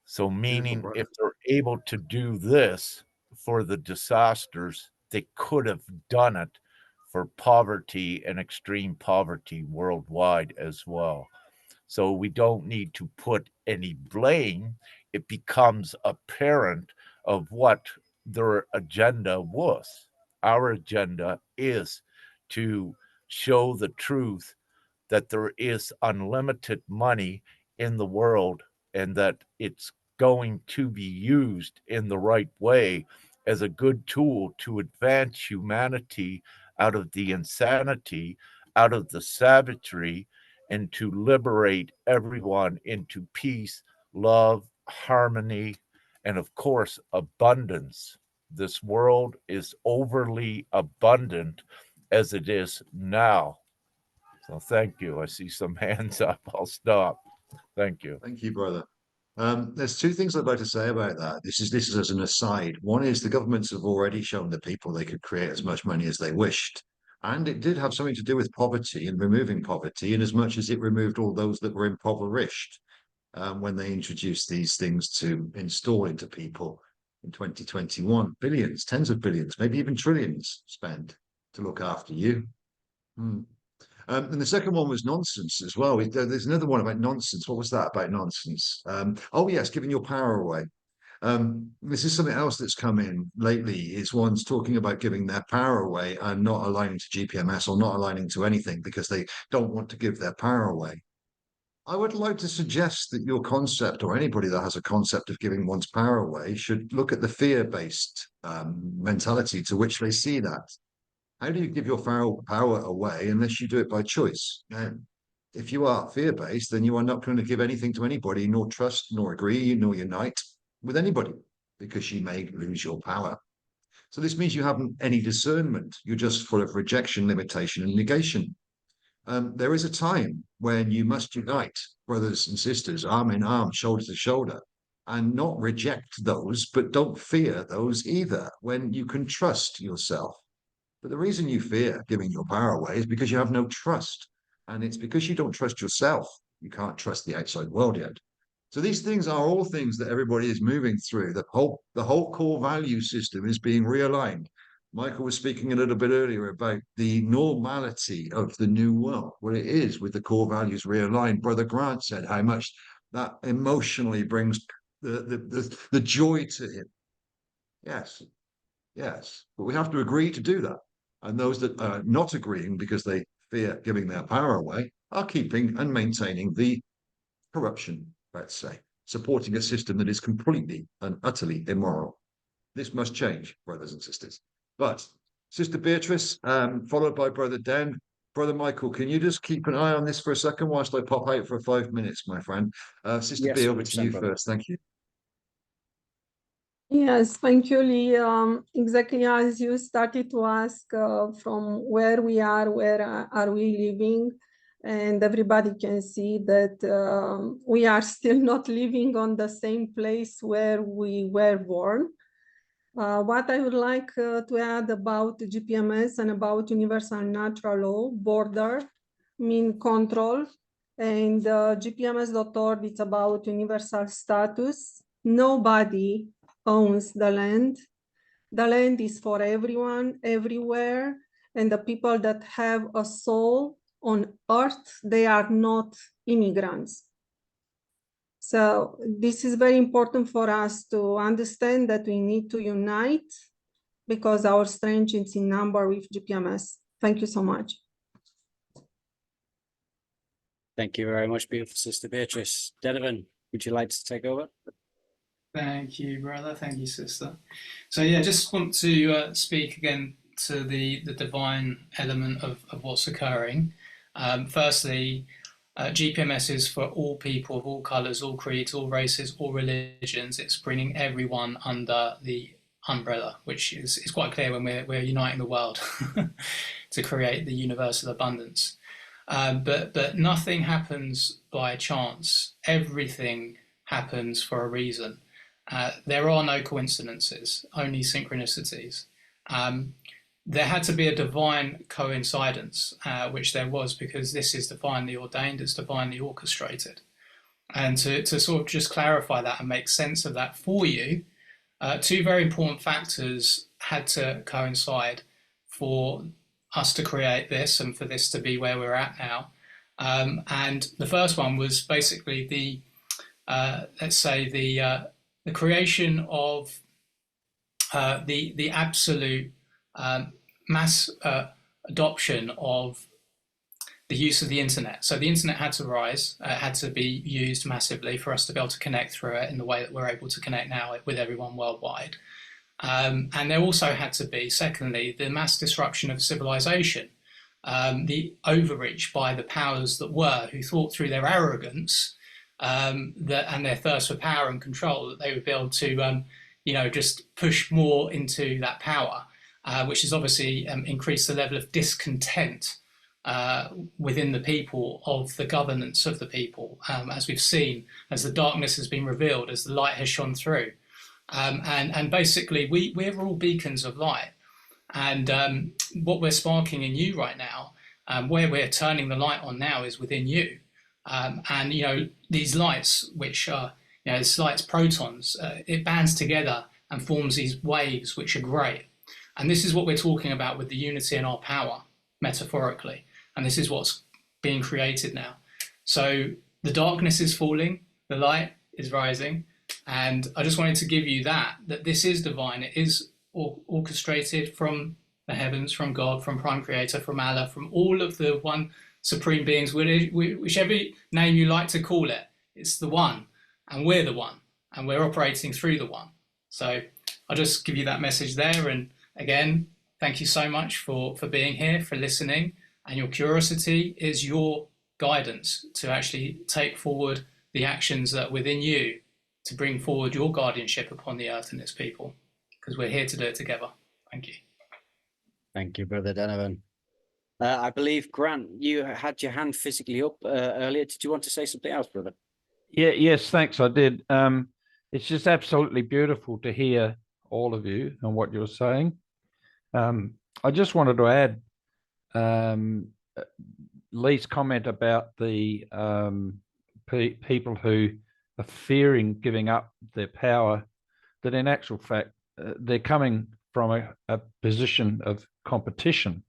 So meaning if they're able to do this for the disasters, they could have done it for poverty and extreme poverty worldwide as well. So we don't need to put any blame. It becomes apparent of what their agenda was. Our agenda is to show the truth that there is unlimited money in the world and that it's going to be used in the right way as a good tool to advance humanity out of the insanity, out of the savagery, and to liberate everyone into peace, love, harmony, and of course, abundance. This world is overly abundant as it is now. So thank you. I see some hands up. I'll stop. Thank you. Thank you, brother. There's two things I'd like to say about that. This is as an aside. One is the governments have already shown the people they could create as much money as they wished. And it did have something to do with poverty and removing poverty, in as much as it removed all those that were impoverished when they introduced these things to install into people in 2021. Billions, tens of billions, maybe even trillions spent to look after you. And the second one was nonsense as well. There's another one about nonsense. What was that about nonsense? Oh, yes, giving your power away. This is something else that's come in lately, is one's talking about giving their power away and not aligning to GPMS or not aligning to anything because they don't want to give their power away. I would like to suggest that your concept, or anybody that has a concept of giving one's power away, should look at the fear-based mentality to which they see that. How do you give your power away unless you do it by choice? And if you are fear-based, then you are not going to give anything to anybody, nor trust, nor agree, nor unite with anybody, because you may lose your power. So this means you haven't any discernment. You're just full of rejection, limitation, and negation. There is a time when you must unite, brothers and sisters, arm in arm, shoulder to shoulder, and not reject those, but don't fear those either, when you can trust yourself. But the reason you fear giving your power away is because you have no trust. And it's because you don't trust yourself. You can't trust the outside world yet. So these things are all things that everybody is moving through. The whole core value system is being realigned. Michael was speaking a little bit earlier about the normality of the new world, what it is with the core values realigned. Brother Grant said how much that emotionally brings the joy to him. Yes, yes, but we have to agree to do that. And those that are not agreeing because they fear giving their power away are keeping and maintaining the corruption, let's say, supporting a system that is completely and utterly immoral. This must change, brothers and sisters. But Sister Beatrice, followed by Brother Dan. Brother Michael, can you just keep an eye on this for a second whilst I pop out for 5 minutes, my friend? Sister Yes, B, over to you brother. first. Thank you. Yes, thank you, Lee. Exactly as you started to ask from where we are, where are we living, and everybody can see that we are still not living on the same place where we were born. What I would like to add about GPMS and about universal natural law, border, mean control, and GPMS.world, it's about universal status. Nobody owns the land. The land is for everyone, everywhere, and the people that have a soul on earth, they are not immigrants. So this is very important for us to understand that we need to unite because our strength is in number with GPMS. Thank you so much. Thank you very much, beautiful Sister Beatrice. Donovan, would you like to take over? Thank you, brother. Thank you, sister. So yeah, just want to speak again to the divine element of what's occurring. Firstly, GPMS is for all people of all colours, all creeds, all races, all religions. It's bringing everyone under the umbrella, which is quite clear when we're uniting the world to create the universal abundance. But nothing happens by chance. Everything happens for a reason. There are no coincidences, only synchronicities. There had to be a divine coincidence, which there was, because this is divinely ordained, it's divinely orchestrated. And to sort of just clarify that and make sense of that for you, two very important factors had to coincide for us to create this and for this to be where we're at now. And the first one was basically the, let's say, the creation of the absolute mass adoption of the use of the internet. So the internet had to rise, had to be used massively for us to be able to connect through it in the way that we're able to connect now with everyone worldwide. And there also had to be, secondly, the mass disruption of civilization, the overreach by the powers that were, who thought through their arrogance and their thirst for power and control that they would be able to, just push more into that power, which has obviously increased the level of discontent within the people of the governance of the people, as we've seen, as the darkness has been revealed, as the light has shone through. And basically, we're all beacons of light. And what we're sparking in you right now, where we're turning the light on now, is within you. And, these lights, which are, this light's protons, it bands together and forms these waves, which are great. And this is what we're talking about with the unity in our power, metaphorically. And this is what's being created now. So the darkness is falling, the light is rising. And I just wanted to give you that this is divine. It is orchestrated from the heavens, from God, from Prime Creator, from Allah, from all of the one supreme beings, whichever name you like to call it. It's the one, and we're the one, and we're operating through the one. So I'll just give you that message there. And again, thank you so much for being here, for listening. And your curiosity is your guidance to actually take forward the actions that are within you to bring forward your guardianship upon the earth and its people, because we're here to do it together. Thank you. Thank you, Brother Donovan. I believe, Grant, you had your hand physically up earlier. Did you want to say something else, brother? Yes, thanks. I did. It's just absolutely beautiful to hear all of you and what you're saying. I just wanted to add Lee's comment about the people who are fearing giving up their power, that in actual fact, they're coming from a position of competition.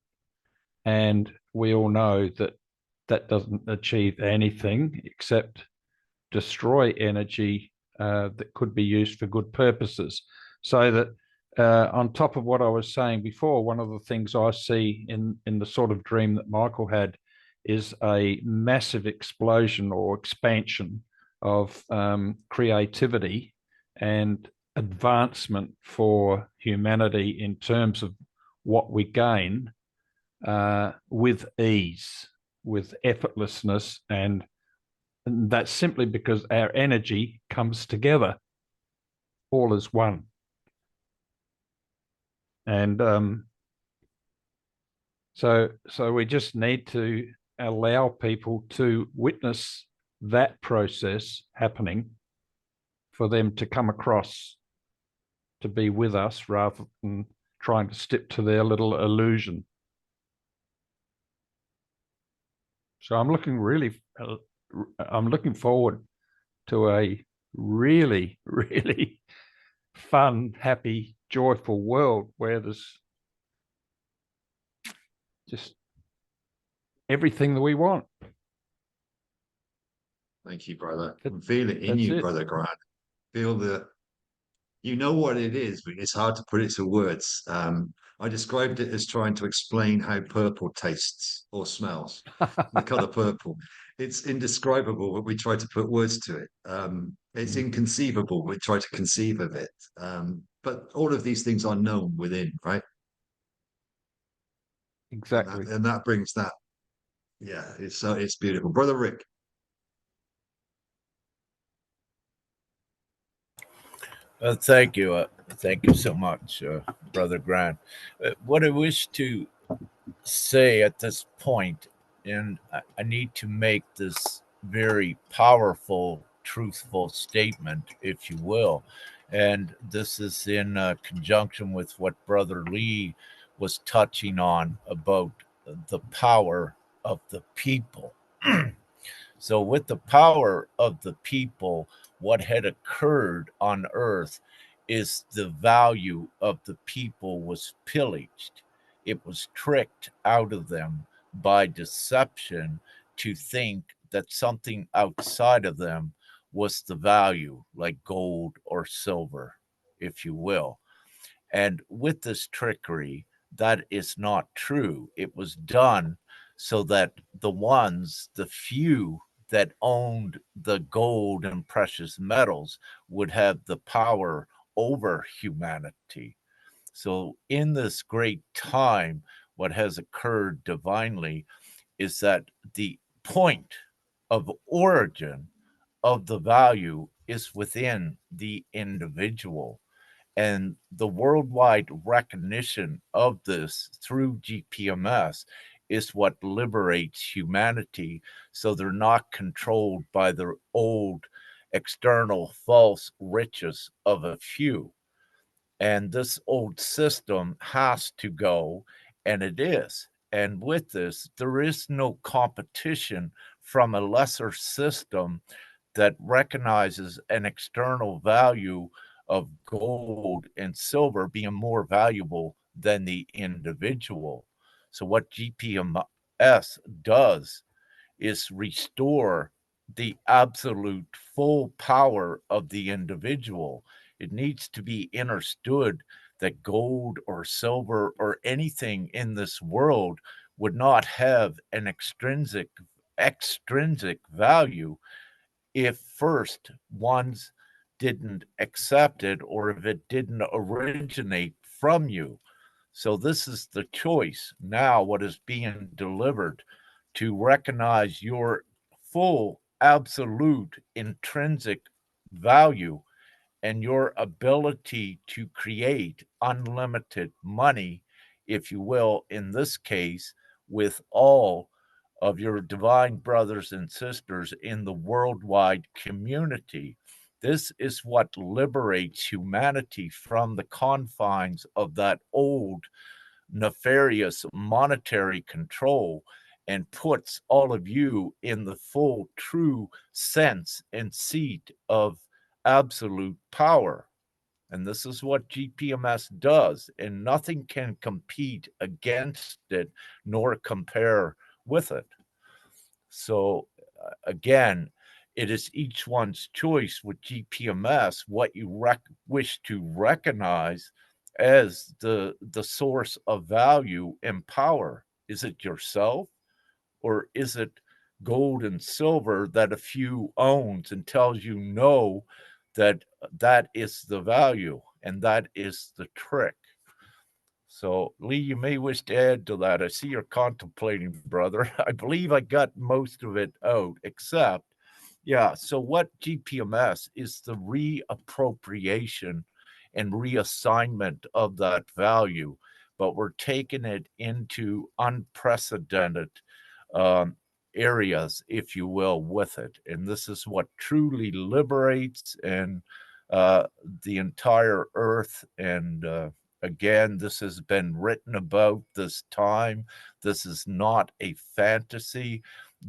And we all know that that doesn't achieve anything except destroy energy that could be used for good purposes. So that on top of what I was saying before, one of the things I see in the sort of dream that Michael had is a massive explosion or expansion of creativity and advancement for humanity in terms of what we gain with ease, with effortlessness, and that's simply because our energy comes together all as one. And so we just need to allow people to witness that process happening for them to come across to be with us rather than trying to stick to their little illusion. So I'm looking forward to a really, really fun, happy, joyful world where there's just everything that we want. Thank you, brother. I feel it in you, brother Grant. Feel that you know what it is, but it's hard to put it to words. I described it as trying to explain how purple tastes or smells, the color purple. It's indescribable, but we try to put words to it. It's inconceivable, we try to conceive of it. But all of these things are known within, right? Exactly. And that brings that. Yeah, it's beautiful. Brother Rick. Thank you. Thank you so much, Brother Grant. What I wish to say at this point, and I need to make this very powerful, truthful statement, if you will, and this is in conjunction with what Brother Lee was touching on about the power of the people. So, with the power of the people, what had occurred on earth is the value of the people was pillaged. It was tricked out of them by deception to think that something outside of them was the value, like gold or silver, if you will. And with this trickery, that is not true. It was done so that the few that owned the gold and precious metals would have the power over humanity. So, in this great time, what has occurred divinely is that the point of origin of the value is within the individual. And the worldwide recognition of this through GPMS is what liberates humanity so they're not controlled by the old external false riches of a few. And this old system has to go, and it is. And with this, there is no competition from a lesser system that recognizes an external value of gold and silver being more valuable than the individual. So, what GPMS does is restore the absolute full power of the individual. It needs to be understood that gold or silver or anything in this world would not have an extrinsic value if first ones didn't accept it or if it didn't originate from you. So this is the choice now, what is being delivered, to recognize your full, absolute, intrinsic value and your ability to create unlimited money, if you will, in this case, with all of your divine brothers and sisters in the worldwide community. This is what liberates humanity from the confines of that old nefarious monetary control and puts all of you in the full, true sense and seat of absolute power. And this is what GPMS does, and nothing can compete against it nor compare with it. So, again, it is each one's choice with GPMS what you wish to recognize as the source of value and power. Is it yourself, or is it gold and silver that a few owns and tells you no, that is the value and that is the trick? So, Lee, you may wish to add to that. I see you're contemplating, brother. I believe I got most of it out, except, yeah. So, what GPMS is the reappropriation and reassignment of that value, but we're taking it into unprecedented areas, if you will, with it. And this is what truly liberates and the entire earth. And again, this has been written about this time. This is not a fantasy.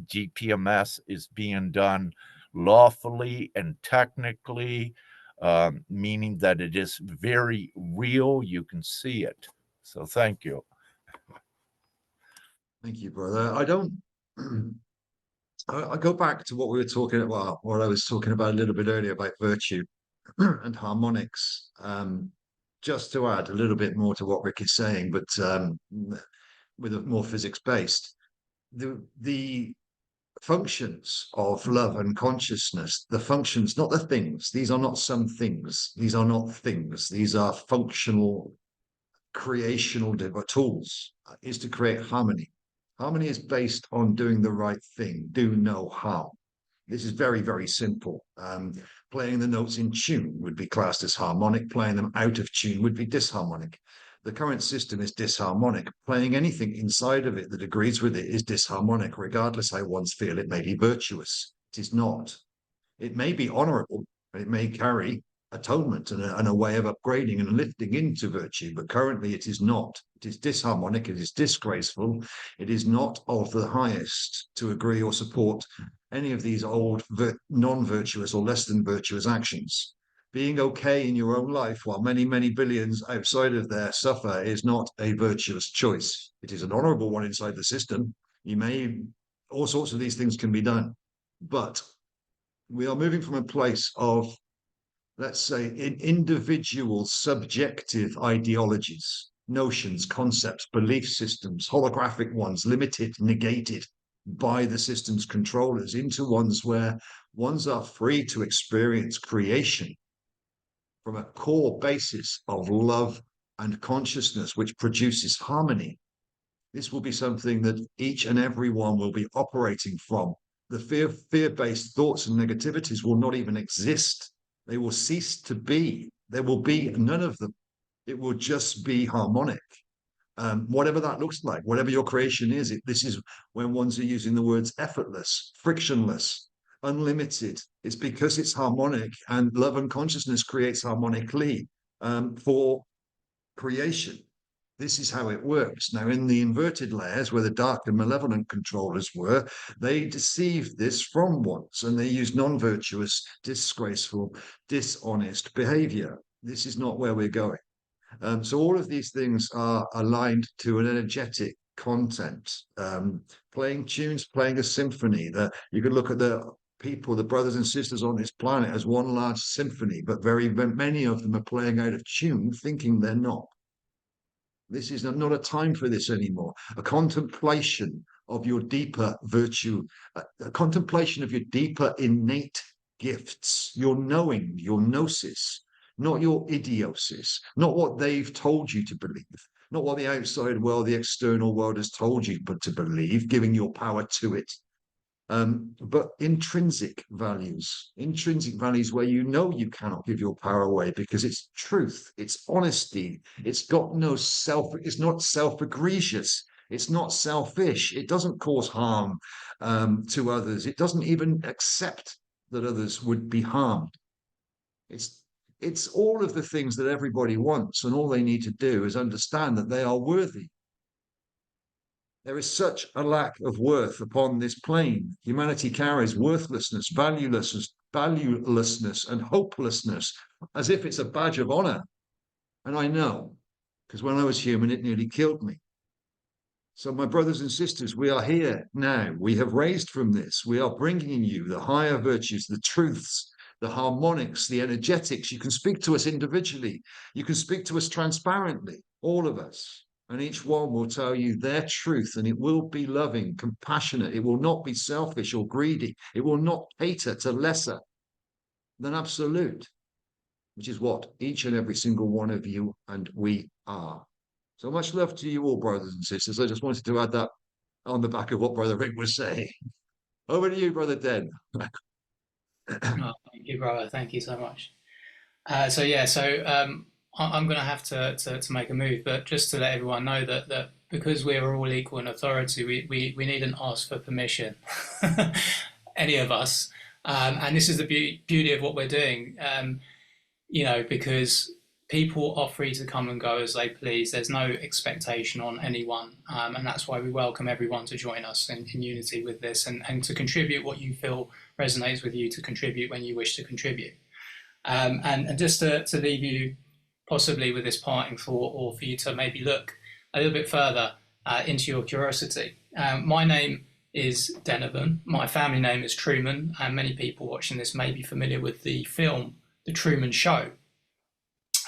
GPMS is being done lawfully and technically, meaning that it is very real. You can see it. So thank you. Thank you, brother. I don't. I go back to what we were talking about, well, what I was talking about a little bit earlier about virtue and harmonics. Just to add a little bit more to what Rick is saying, but with a more physics based, the functions of love and consciousness, the functions, not the things. These are not some things. These are not things. These are functional, creational tools. Is to create harmony. Harmony is based on doing the right thing, do no harm. This is very, very simple. Playing the notes in tune would be classed as harmonic. Playing them out of tune would be disharmonic. The current system is disharmonic. Playing anything inside of it that agrees with it is disharmonic, regardless how one's feel it may be virtuous. It is not. It may be honorable, it may carry atonement and a way of upgrading and lifting into virtue, but currently it is not. It is disharmonic, it is disgraceful, it is not of the highest to agree or support any of these old non-virtuous or less than virtuous actions. Being okay in your own life while many, many billions outside of there suffer is not a virtuous choice. It is an honorable one inside the system. All sorts of these things can be done, but we are moving from a place of, let's say, individual subjective ideologies, notions, concepts, belief systems, holographic ones, limited, negated by the system's controllers, into ones where ones are free to experience creation from a core basis of love and consciousness, which produces harmony. This will be something that each and every one will be operating from. The fear-based thoughts and negativities will not even exist. They will cease to be. There will be none of them. It will just be harmonic. Whatever that looks like, whatever your creation is, this is when ones are using the words effortless, frictionless, unlimited. It's because it's harmonic, and love and consciousness creates harmonically for creation. This is how it works. Now, in the inverted layers, where the dark and malevolent controllers were, they deceived this from ones, and they used non-virtuous, disgraceful, dishonest behavior. This is not where we're going. So all of these things are aligned to an energetic content. Playing tunes, playing a symphony. That you could look at the people, the brothers and sisters on this planet, as one large symphony, but very many of them are playing out of tune, thinking they're not. This is not a time for this anymore. A contemplation of your deeper virtue, a contemplation of your deeper innate gifts, your knowing, your gnosis, not your idiosis, not what they've told you to believe, not what the outside world, the external world has told you but to believe, giving your power to it. But intrinsic values where you know you cannot give your power away because it's truth, it's honesty, it's got no it's not self-egregious, it's not selfish, it doesn't cause harm to others, it doesn't even accept that others would be harmed. It's all of the things that everybody wants, and all they need to do is understand that they are worthy. There is such a lack of worth upon this plane. Humanity carries worthlessness, valuelessness, and hopelessness as if it's a badge of honor. And I know, because when I was human, it nearly killed me. So my brothers and sisters, we are here now. We have raised from this. We are bringing you the higher virtues, the truths, the harmonics, the energetics. You can speak to us individually. You can speak to us transparently, all of us. And each one will tell you their truth, and it will be loving, compassionate. It will not be selfish or greedy. It will not cater to lesser than absolute, which is what each and every single one of you and we are. So much love to you all, brothers and sisters. I just wanted to add that on the back of what Brother Rick was saying. Over to you, Brother Den. Oh, thank you, brother. Thank you so much. I'm going to have to make a move, but just to let everyone know that because we're all equal in authority, we needn't ask for permission, any of us. And this is the beauty of what we're doing, you know, because people are free to come and go as they please. There's no expectation on anyone. And that's why we welcome everyone to join us in unity with this and to contribute what you feel resonates with you, to contribute when you wish to contribute. And just to leave you possibly with this parting thought, or for you to maybe look a little bit further into your curiosity. My name is Denovan. My family name is Truman, and many people watching this may be familiar with the film, The Truman Show.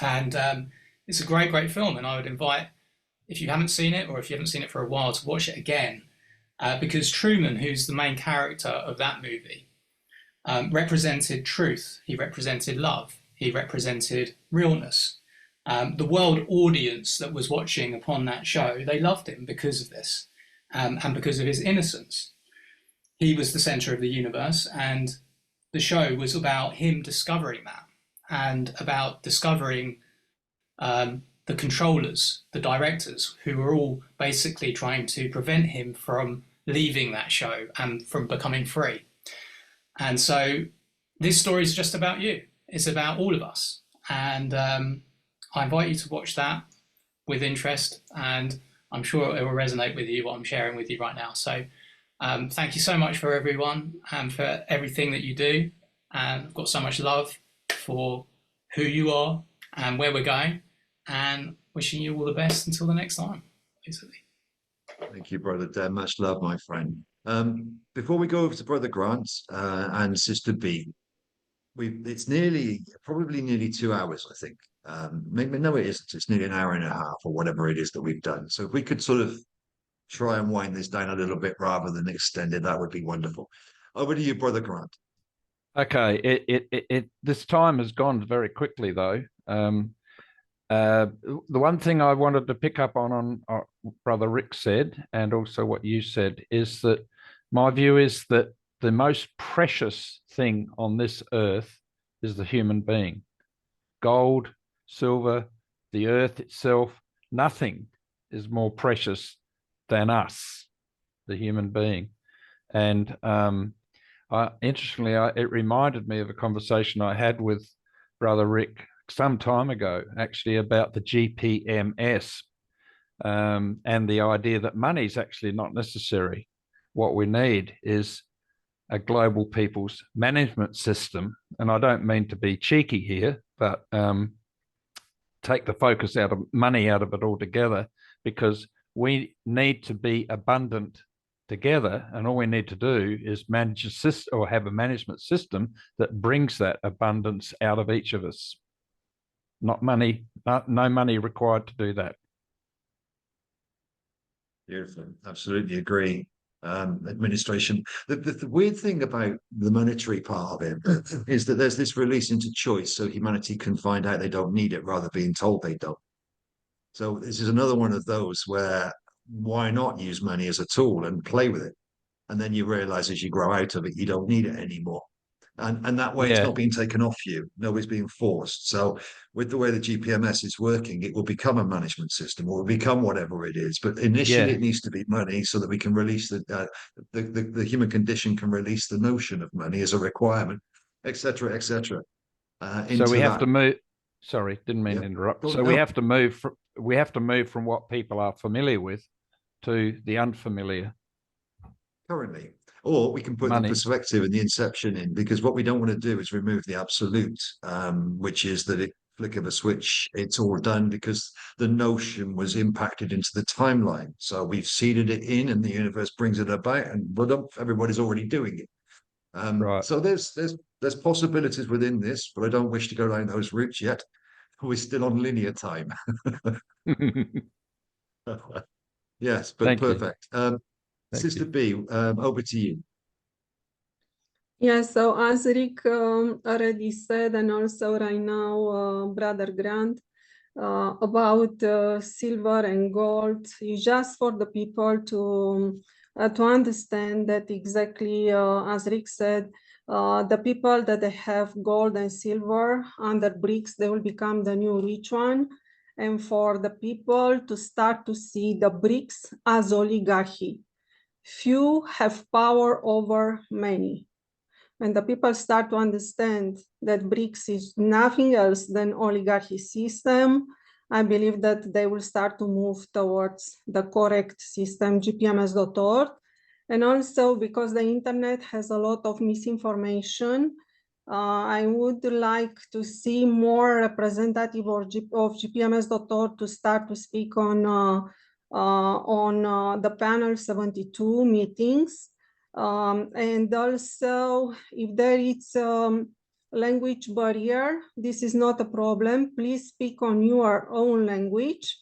And it's a great, great film, and I would invite, if you haven't seen it, or if you haven't seen it for a while, to watch it again, because Truman, who's the main character of that movie, represented truth, he represented love, he represented realness. The world audience that was watching upon that show, they loved him because of this, and because of his innocence. He was the center of the universe, and the show was about him discovering that, and about discovering the controllers, the directors, who were all basically trying to prevent him from leaving that show and from becoming free. And so this story is just about you. It's about all of us. And I invite you to watch that with interest, and I'm sure it will resonate with you, what I'm sharing with you right now. So thank you so much for everyone and for everything that you do. And I've got so much love for who you are and where we're going, and wishing you all the best until the next time, basically. Thank you, Brother Dan. Much love, my friend. Before we go over to Brother Grant and Sister B, it's probably nearly 2 hours, I think. Maybe no, it isn't. It's nearly an hour and a half, or whatever it is that we've done. So if we could sort of try and wind this down a little bit rather than extend it, that would be wonderful. Over to you, Brother Grant. Okay, this time has gone very quickly, though. The one thing I wanted to pick up on Brother Rick said, and also what you said, is that my view is that the most precious thing on this earth is the human being. Gold, silver, the earth itself, nothing is more precious than us, the human being. And interestingly, it reminded me of a conversation I had with Brother Rick some time ago, actually, about the GPMS and the idea that money is actually not necessary. What we need is a global people's management system. And I don't mean to be cheeky here, but take the focus out of money out of it altogether, because we need to be abundant together, and all we need to do is manage a system, or have a management system that brings that abundance out of each of us. Not money, no money required to do that. Beautiful. Absolutely agree. Administration. The weird thing about the monetary part of it is that there's this release into choice, so humanity can find out they don't need it rather than being told they don't. So this is another one of those where, why not use money as a tool and play with it? And then you realize as you grow out of it, you don't need it anymore. And that way, it's not being taken off you. Nobody's being forced. So with the way the GPMS is working, it will become a management system, or will become whatever it is. But initially, it needs to be money, so that we can release the human condition can release the notion of money as a requirement, etc., etc. So we have to move. Sorry, didn't mean to interrupt. So we have to move. We have to move from what people are familiar with to the unfamiliar. Currently. Or we can put the perspective and the inception in, because what we don't want to do is remove the absolute, which is that it flick of a switch, it's all done, because the notion was impacted into the timeline. So we've seeded it in, and the universe brings it about, and everybody's already doing it. Right. So there's possibilities within this, but I don't wish to go down those routes yet. We're still on linear time. Yes, but perfect. Sister B, over to you. Yeah, so as Rick already said, and also right now, Brother Grant, about silver and gold, is just for the people to understand that exactly, as Rick said, The people that they have gold and silver under BRICS, they will become the new rich one. And for the people to start to see the BRICS as oligarchy. Few have power over many. When the people start to understand that BRICS is nothing else than oligarchy system, I believe that they will start to move towards the correct system, GPMS.world. And also because the internet has a lot of misinformation, I would like to see more representative of GPMS.org to start to speak on the panel 72 meetings. And also, if there is language barrier, this is not a problem. Please speak on your own language.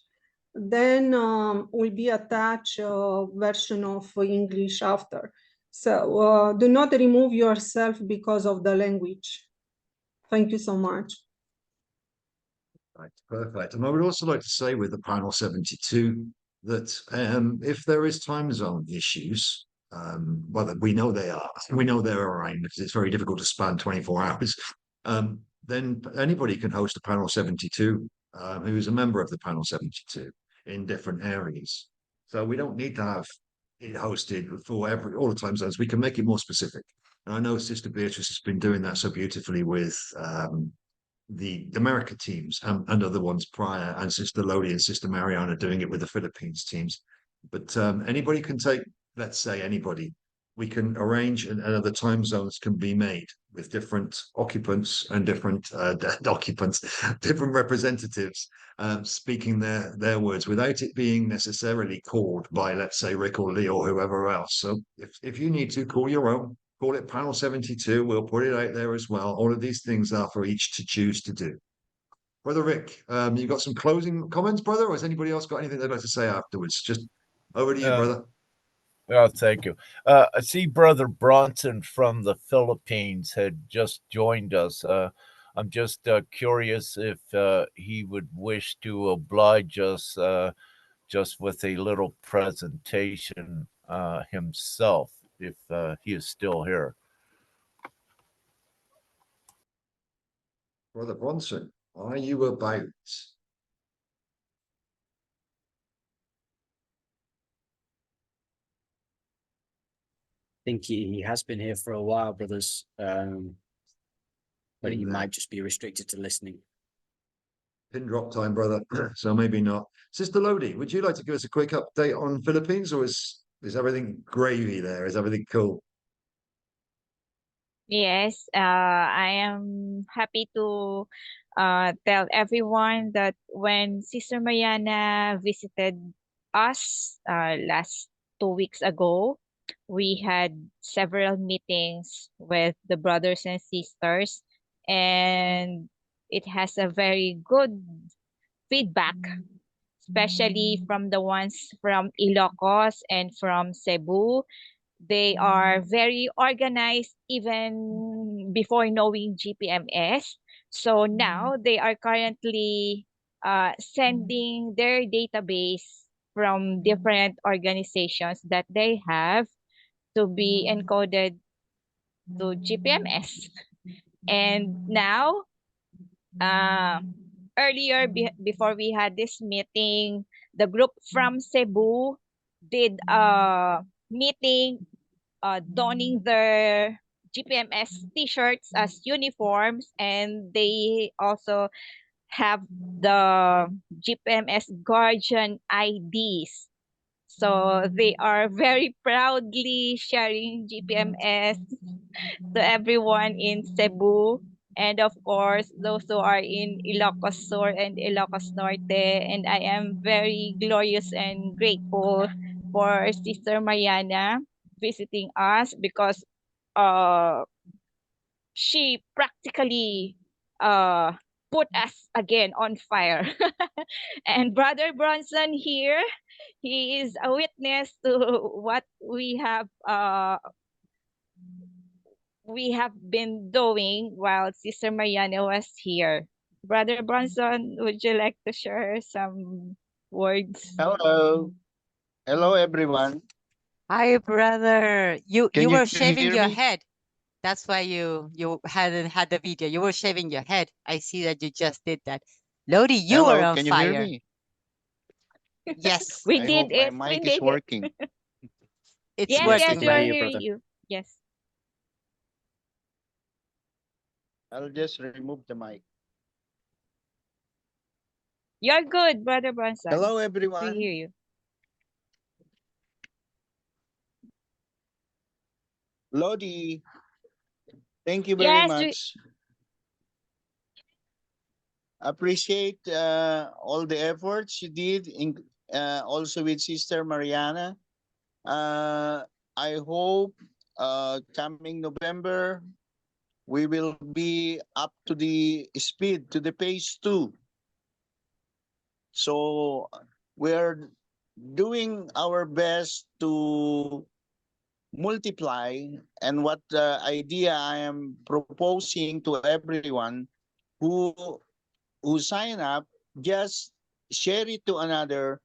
Then will be attached a version of English after. So do not remove yourself because of the language. Thank you so much. Right, perfect. And I would also like to say with the panel 72 that if there is time zone issues, well, we know they are. We know they're around because it's very difficult to span 24 hours. Then anybody can host a panel 72 who is a member of the panel 72 in different areas. So we don't need to have it hosted for all the time zones. We can make it more specific. And I know Sister Beatrice has been doing that so beautifully with the America teams and other ones prior, and Sister Lodi and Sister Mariana doing it with the Philippines teams. But anybody can take, let's say anybody, we can arrange and other time zones can be made with different occupants and different different representatives speaking their words without it being necessarily called by, let's say, Rick or Lee or whoever else. So if you need to, call your own. Call it panel 72. We'll put it out there as well. All of these things are for each to choose to do. Brother Rick, you got some closing comments, brother? Or has anybody else got anything they'd like to say afterwards? Just over to you, brother. Oh, thank you. I see Brother Bronson from the Philippines had just joined us. I'm just curious if he would wish to oblige us just with a little presentation himself, if he is still here. Brother Bronson, are you about? I think he has been here for a while, brothers, but he might just be restricted to listening. Pin drop time, brother. So maybe not. Sister Lodi, would you like to give us a quick update on Philippines, or is everything gravy there? Is everything cool? Yes, I am happy to tell everyone that when Sister Mariana visited us last 2 weeks ago, we had several meetings with the brothers and sisters, and it has a very good feedback, especially from the ones from Ilocos and from Cebu. They are very organized even before knowing GPMS. So now they are currently sending their database from different organizations that they have to be encoded to GPMS. And now, earlier before we had this meeting, the group from Cebu did a meeting donning their GPMS t-shirts as uniforms, and they also have the GPMS Guardian IDs. So they are very proudly sharing GPMS to everyone in Cebu, and of course those who are in Ilocos Sur and Ilocos Norte. And I am very glorious and grateful for Sister Mariana visiting us, because she practically put us again on fire. And Brother Bronson here, he is a witness to what we have been doing while Sister Mariana was here. Brother Bronson, would you like to share some words? Hello. Hello, everyone. Hi, brother. You Can were you shaving hear your me? head. That's why you hadn't had the video. You were shaving your head. I see that you just did that. Lodi, you were Hello, on can you hear fire. me? Yes, We I did hope my it. We mic is did it. working. it's Yes, Yes, yes, we working, we can are hear man. you, hearing brother. you. Yes. I'll just remove the mic. You're good, Brother Bronson. Hello, We everyone. hear you. Lodi, thank you very Yes, much. Appreciate all the efforts you did, also with Sister Mariana. I hope coming November, we will be up to the speed, to the pace too. So we're doing our best to multiply, and what idea I am proposing to everyone who sign up, just share it to another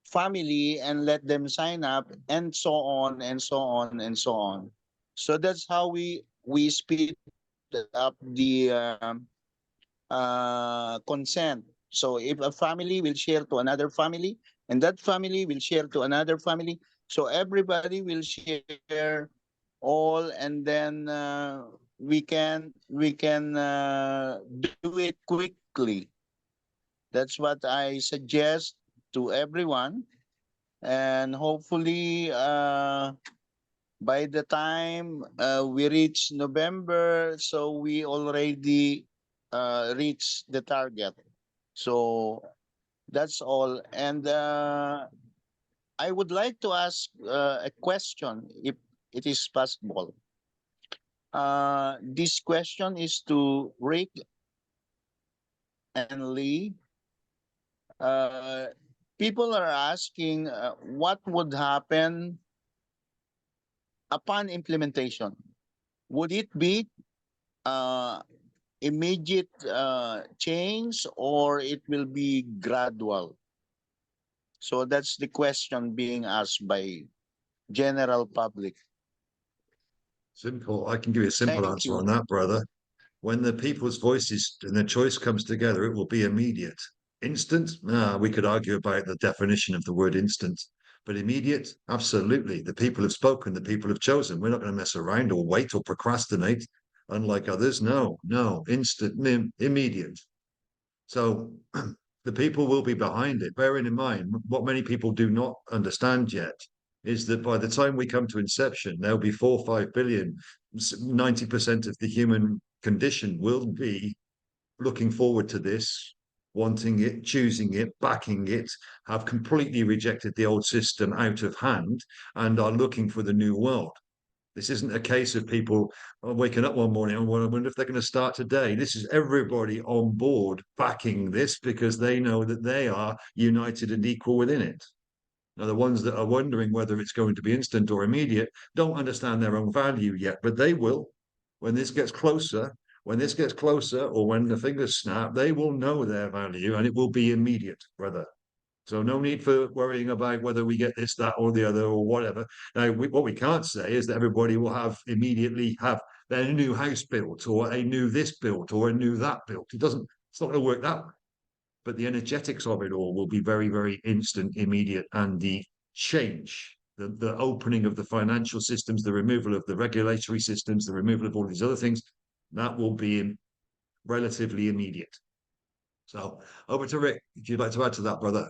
family and let them sign up, and so on and so on and so on. So that's how we speed up the consent. So if a family will share to another family, and that family will share to another family, so everybody will share all, and then we can do it quickly. That's what I suggest to everyone, and hopefully by the time we reach November, so we already reach the target. So that's all. And I would like to ask a question, if it is possible. This question is to Rick and Lee. People are asking what would happen upon implementation. Would it be immediate change, or it will be gradual? So that's the question being asked by general public. Simple. I can give you a simple Thank answer you. on that, brother. When the people's voices and the choice comes together, it will be immediate. Instant? We could argue about the definition of the word instant, but immediate? Absolutely. The people have spoken, the people have chosen. We're not going to mess around or wait or procrastinate, unlike others. No, instant, immediate. So the people will be behind it. Bearing in mind, what many people do not understand yet is that by the time we come to inception, there'll be 4 or 5 billion. 90% of the human condition will be looking forward to this, wanting it, choosing it, backing it, have completely rejected the old system out of hand, and are looking for the new world. This isn't a case of people waking up one morning and I wonder if they're going to start today. This is everybody on board backing this because they know that they are united and equal within it. Now, the ones that are wondering whether it's going to be instant or immediate don't understand their own value yet, but they will. When this gets closer, or when the fingers snap, they will know their value and it will be immediate, brother. So no need for worrying about whether we get this, that, or the other, or whatever. Now, what we can't say is that everybody will immediately have their new house built, or a new this built, or a new that built. It's not going to work that way. But the energetics of it all will be very, very instant, immediate, and the change, the opening of the financial systems, the removal of the regulatory systems, the removal of all these other things, that will be relatively immediate. So over to Rick, if you'd like to add to that, brother.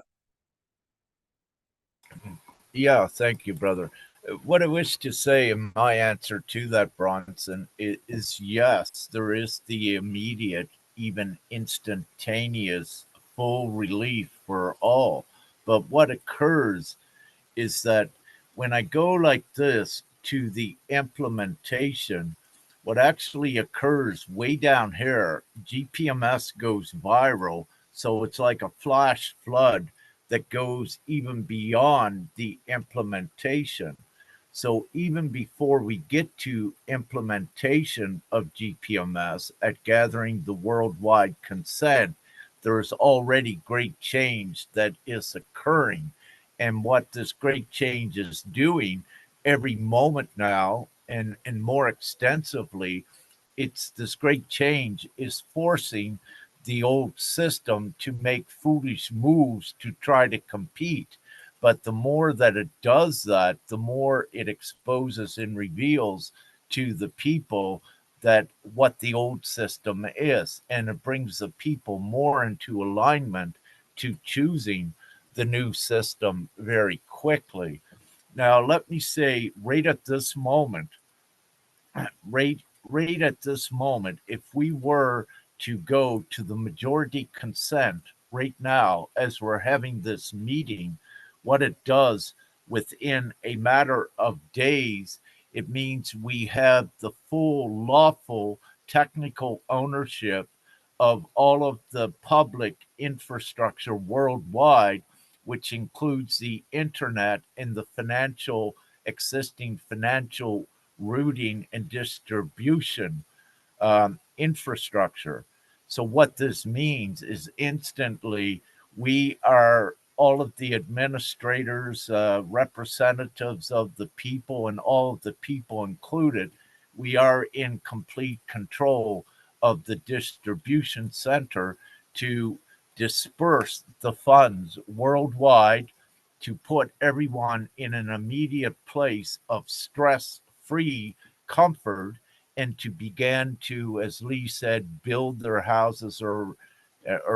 Yeah, thank you, brother. What I wish to say in my answer to that, Bronson, is yes, there is the immediate, even instantaneous, full relief for all. But what occurs is that when I go like this to the implementation, what actually occurs way down here, GPMS goes viral. So it's like a flash flood that goes even beyond the implementation. So even before we get to implementation of GPMS at gathering the worldwide consent, there is already great change that is occurring. And what this great change is doing every moment now and more extensively, it's this great change is forcing the old system to make foolish moves to try to compete. But the more that it does that, the more it exposes and reveals to the people that what the old system is. And it brings the people more into alignment to choosing the new system very quickly. Now, let me say right at this moment, right at this moment, if we were to go to the majority consent right now as we're having this meeting, what it does within a matter of days, it means we have the full lawful technical ownership of all of the public infrastructure worldwide, which includes the internet and the existing financial routing and distribution infrastructure. So, what this means is instantly we are all of the administrators, representatives of the people, and all of the people included, we are in complete control of the distribution center to disperse the funds worldwide to put everyone in an immediate place of stress free comfort and to begin to, as Lee said, build their houses or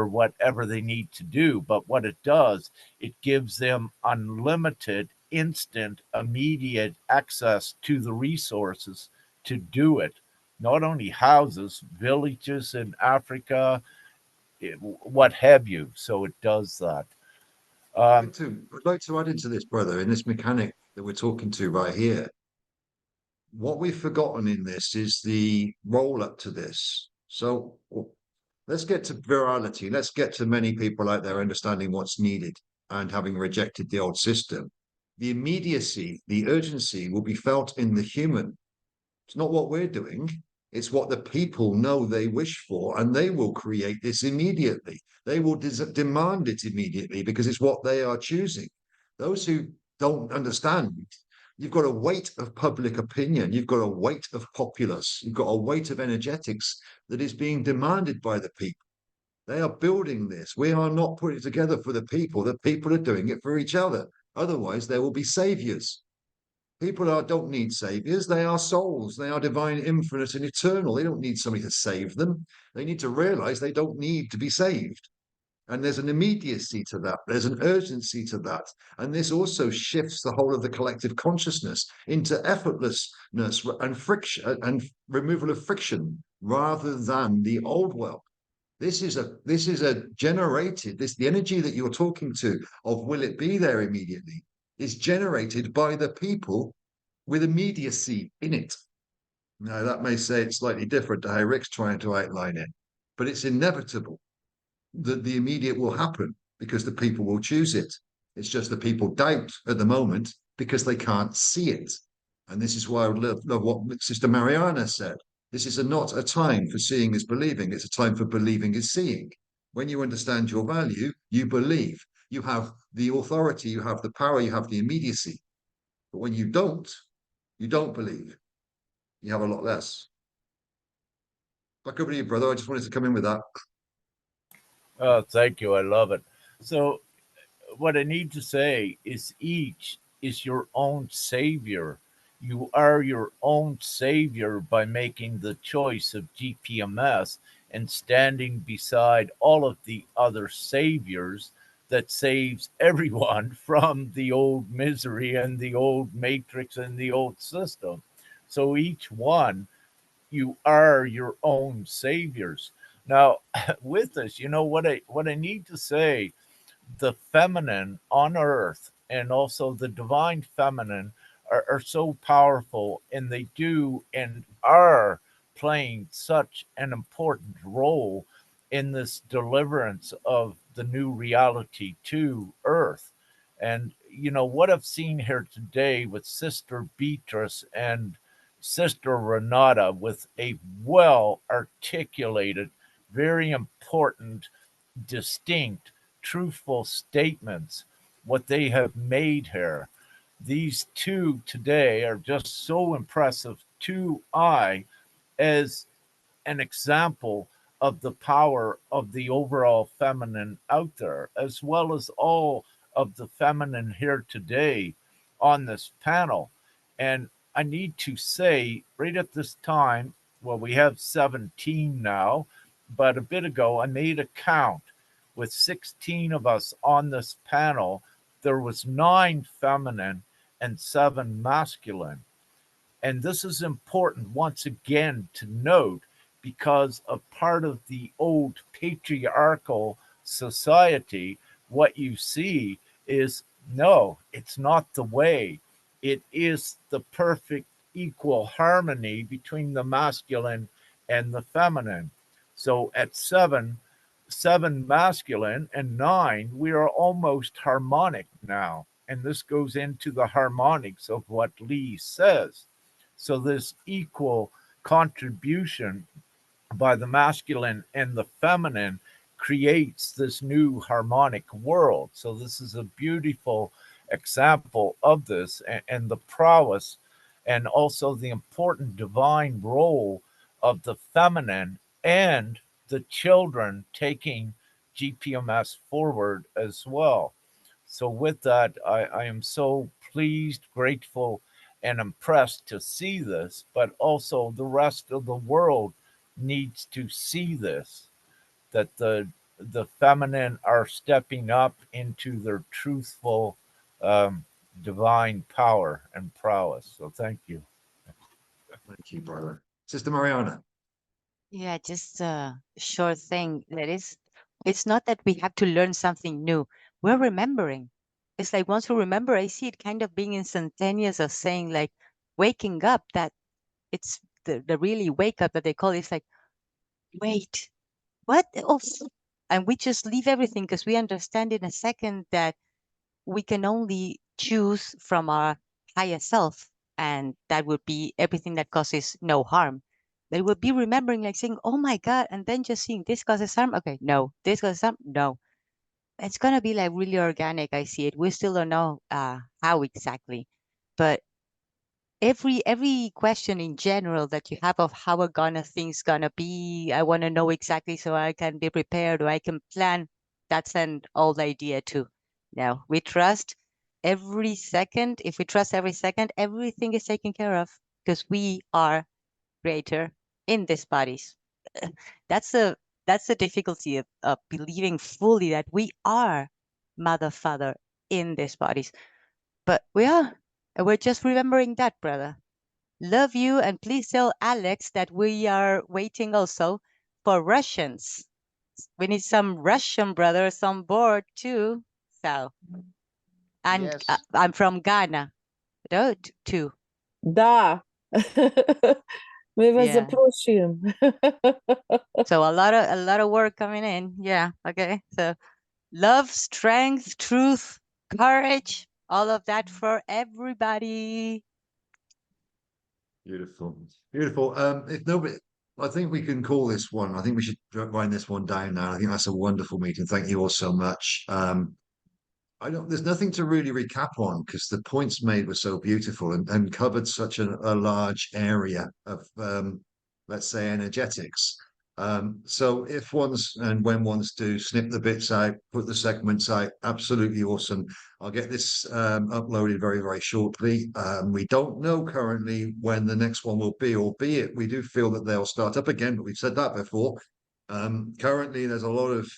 whatever they need to do. But what it does, it gives them unlimited, instant, immediate access to the resources to do it. Not only houses, villages in Africa, what have you. So it does that. I'd like to add into this, brother, in this mechanic that we're talking to right here. What we've forgotten in this is the roll up to this. So let's get to virality. Let's get to many people out there understanding what's needed and having rejected the old system. The immediacy, the urgency will be felt in the human. It's not what we're doing. It's what the people know they wish for, and they will create this immediately. They will demand it immediately because it's what they are choosing. Those who don't understand, you've got a weight of public opinion, you've got a weight of populace, you've got a weight of energetics that is being demanded by the people. They are building this. We are not putting it together for the people. The people are doing it for each other. Otherwise, there will be saviors. People don't need saviors. They are souls. They are divine, infinite, and eternal. They don't need somebody to save them. They need to realize they don't need to be saved. And there's an immediacy to that. There's an urgency to that. And this also shifts the whole of the collective consciousness into effortlessness and friction and removal of friction rather than the old world. This is a generated, the energy that you're talking to of will it be there immediately is generated by the people with immediacy in it. Now, that may say it's slightly different to how Rick's trying to outline it, but it's inevitable that the immediate will happen because the people will choose it. It's just the people doubt at the moment because they can't see it. And this is why I love what Sister Mariana said. This is not a time for seeing is believing. It's a time for believing is seeing. When you understand your value, you believe. You have the authority, you have the power, you have the immediacy. But when you don't believe. You have a lot less. Back over to you, brother. I just wanted to come in with that. Oh, thank you. I love it. So, what I need to say is each is your own savior. You are your own savior by making the choice of GPMS and standing beside all of the other saviors that saves everyone from the old misery and the old matrix and the old system. So each one, you are your own saviors. Now, with this, what I need to say, the feminine on earth and also the divine feminine are so powerful, and they do and are playing such an important role in this deliverance of the new reality to earth. And what I've seen here today with Sister Beatrice and Sister Renata with a well articulated, very important, distinct, truthful statements, what they have made here. these two today are just so impressive to I as an example of the power of the overall feminine out there, as well as all of the feminine here today on this panel. And I need to say, right at this time, well, we have 17 now, but a bit ago I made a count with 16 of us on this panel. There was 9 feminine and 7 masculine. And this is important once again to note, because a part of the old patriarchal society, what you see is no, it's not the way. It is the perfect equal harmony between the masculine and the feminine. So at 7 masculine and 9, we are almost harmonic now. And this goes into the harmonics of what Lee says. So this equal contribution by the masculine and the feminine creates this new harmonic world. So this is a beautiful example of this, and the prowess and also the important divine role of the feminine and the children taking GPMS forward as well. So with that, I am so pleased, grateful, and impressed to see this, but also the rest of the world needs to see this, that the feminine are stepping up into their truthful divine power and prowess. So thank you. Thank you, brother. Sister Mariana. Yeah, just a short thing. It's not that we have to learn something new. We're remembering. It's like once we remember, I see it kind of being instantaneous of saying like waking up, that it's the really wake up that they call it. It's like, wait, what? Oh, and we just leave everything because we understand in a second that we can only choose from our higher self, and that would be everything that causes no harm. They would be remembering, like saying, oh my God, and then just seeing this causes harm. Okay, no, this causes harm. No. It's gonna be like really organic. I see it. We still don't know how exactly, but every question in general that you have of how are gonna things gonna be, I want to know exactly so I can be prepared or I can plan. That's an old idea too. No, we trust every second. If we trust every second, everything is taken care of because we are greater in these bodies. That's the difficulty of believing fully that we are mother, father in these bodies. But we are. And we're just remembering that, brother. Love you, and please tell Alex that we are waiting also for Russians. We need some Russian brothers on board too. So, and Yes. I'm from Ghana, too. Da. My was Yeah. zaprosiłem. So a lot of work coming in. Yeah. Okay. So love, strength, truth, courage, all of that for everybody. Beautiful. Beautiful. If nobody, I think we can call this one. I think we should wind this one down now. I think that's a wonderful meeting. Thank you all so much. There's nothing to really recap on because the points made were so beautiful and covered such a large area of, let's say, energetics. So if one's and when one's do snip the bits out, put the segments out, absolutely awesome. I'll get this uploaded very, very shortly. We don't know currently when the next one will be, albeit we do feel that they'll start up again, but we've said that before. Currently, there's a lot of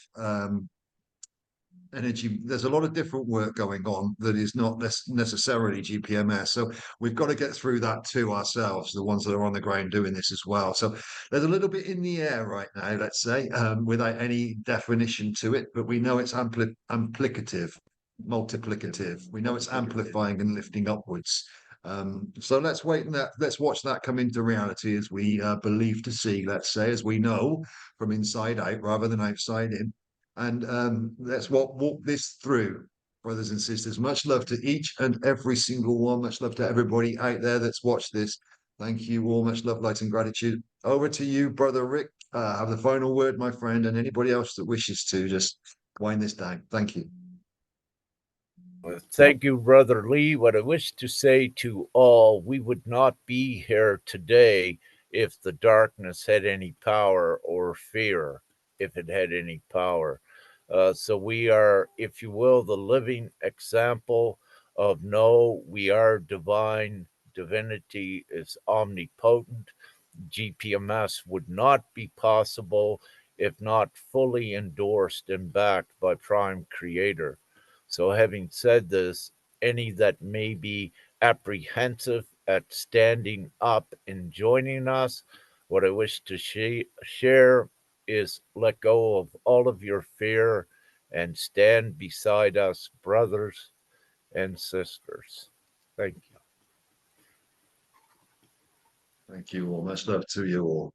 energy. There's a lot of different work going on that is not necessarily GPMS. So we've got to get through that too ourselves, the ones that are on the ground doing this as well. So there's a little bit in the air right now, let's say, without any definition to it, but we know it's amplificative, multiplicative. We know it's amplifying and lifting upwards. So let's wait and let's watch that come into reality as we believe to see, let's say, as we know from inside out rather than outside in. And let's walk this through, brothers and sisters. Much love to each and every single one. Much love to everybody out there that's watched this. Thank you all. Much love, light, and gratitude. Over to you, Brother Rick. Have the final word, my friend, and anybody else that wishes to just wind this down. Thank you. Thank you, Brother Lee. What I wish to say to all, we would not be here today if the darkness had any power, or fear if it had any power. So we are, if you will, the living example of no, we are divine. Divinity is omnipotent. GPMS would not be possible if not fully endorsed and backed by Prime Creator. So, having said this, any that may be apprehensive at standing up and joining us, what I wish to share is let go of all of your fear and stand beside us, brothers and sisters. Thank you. Thank you all. Much love to you all.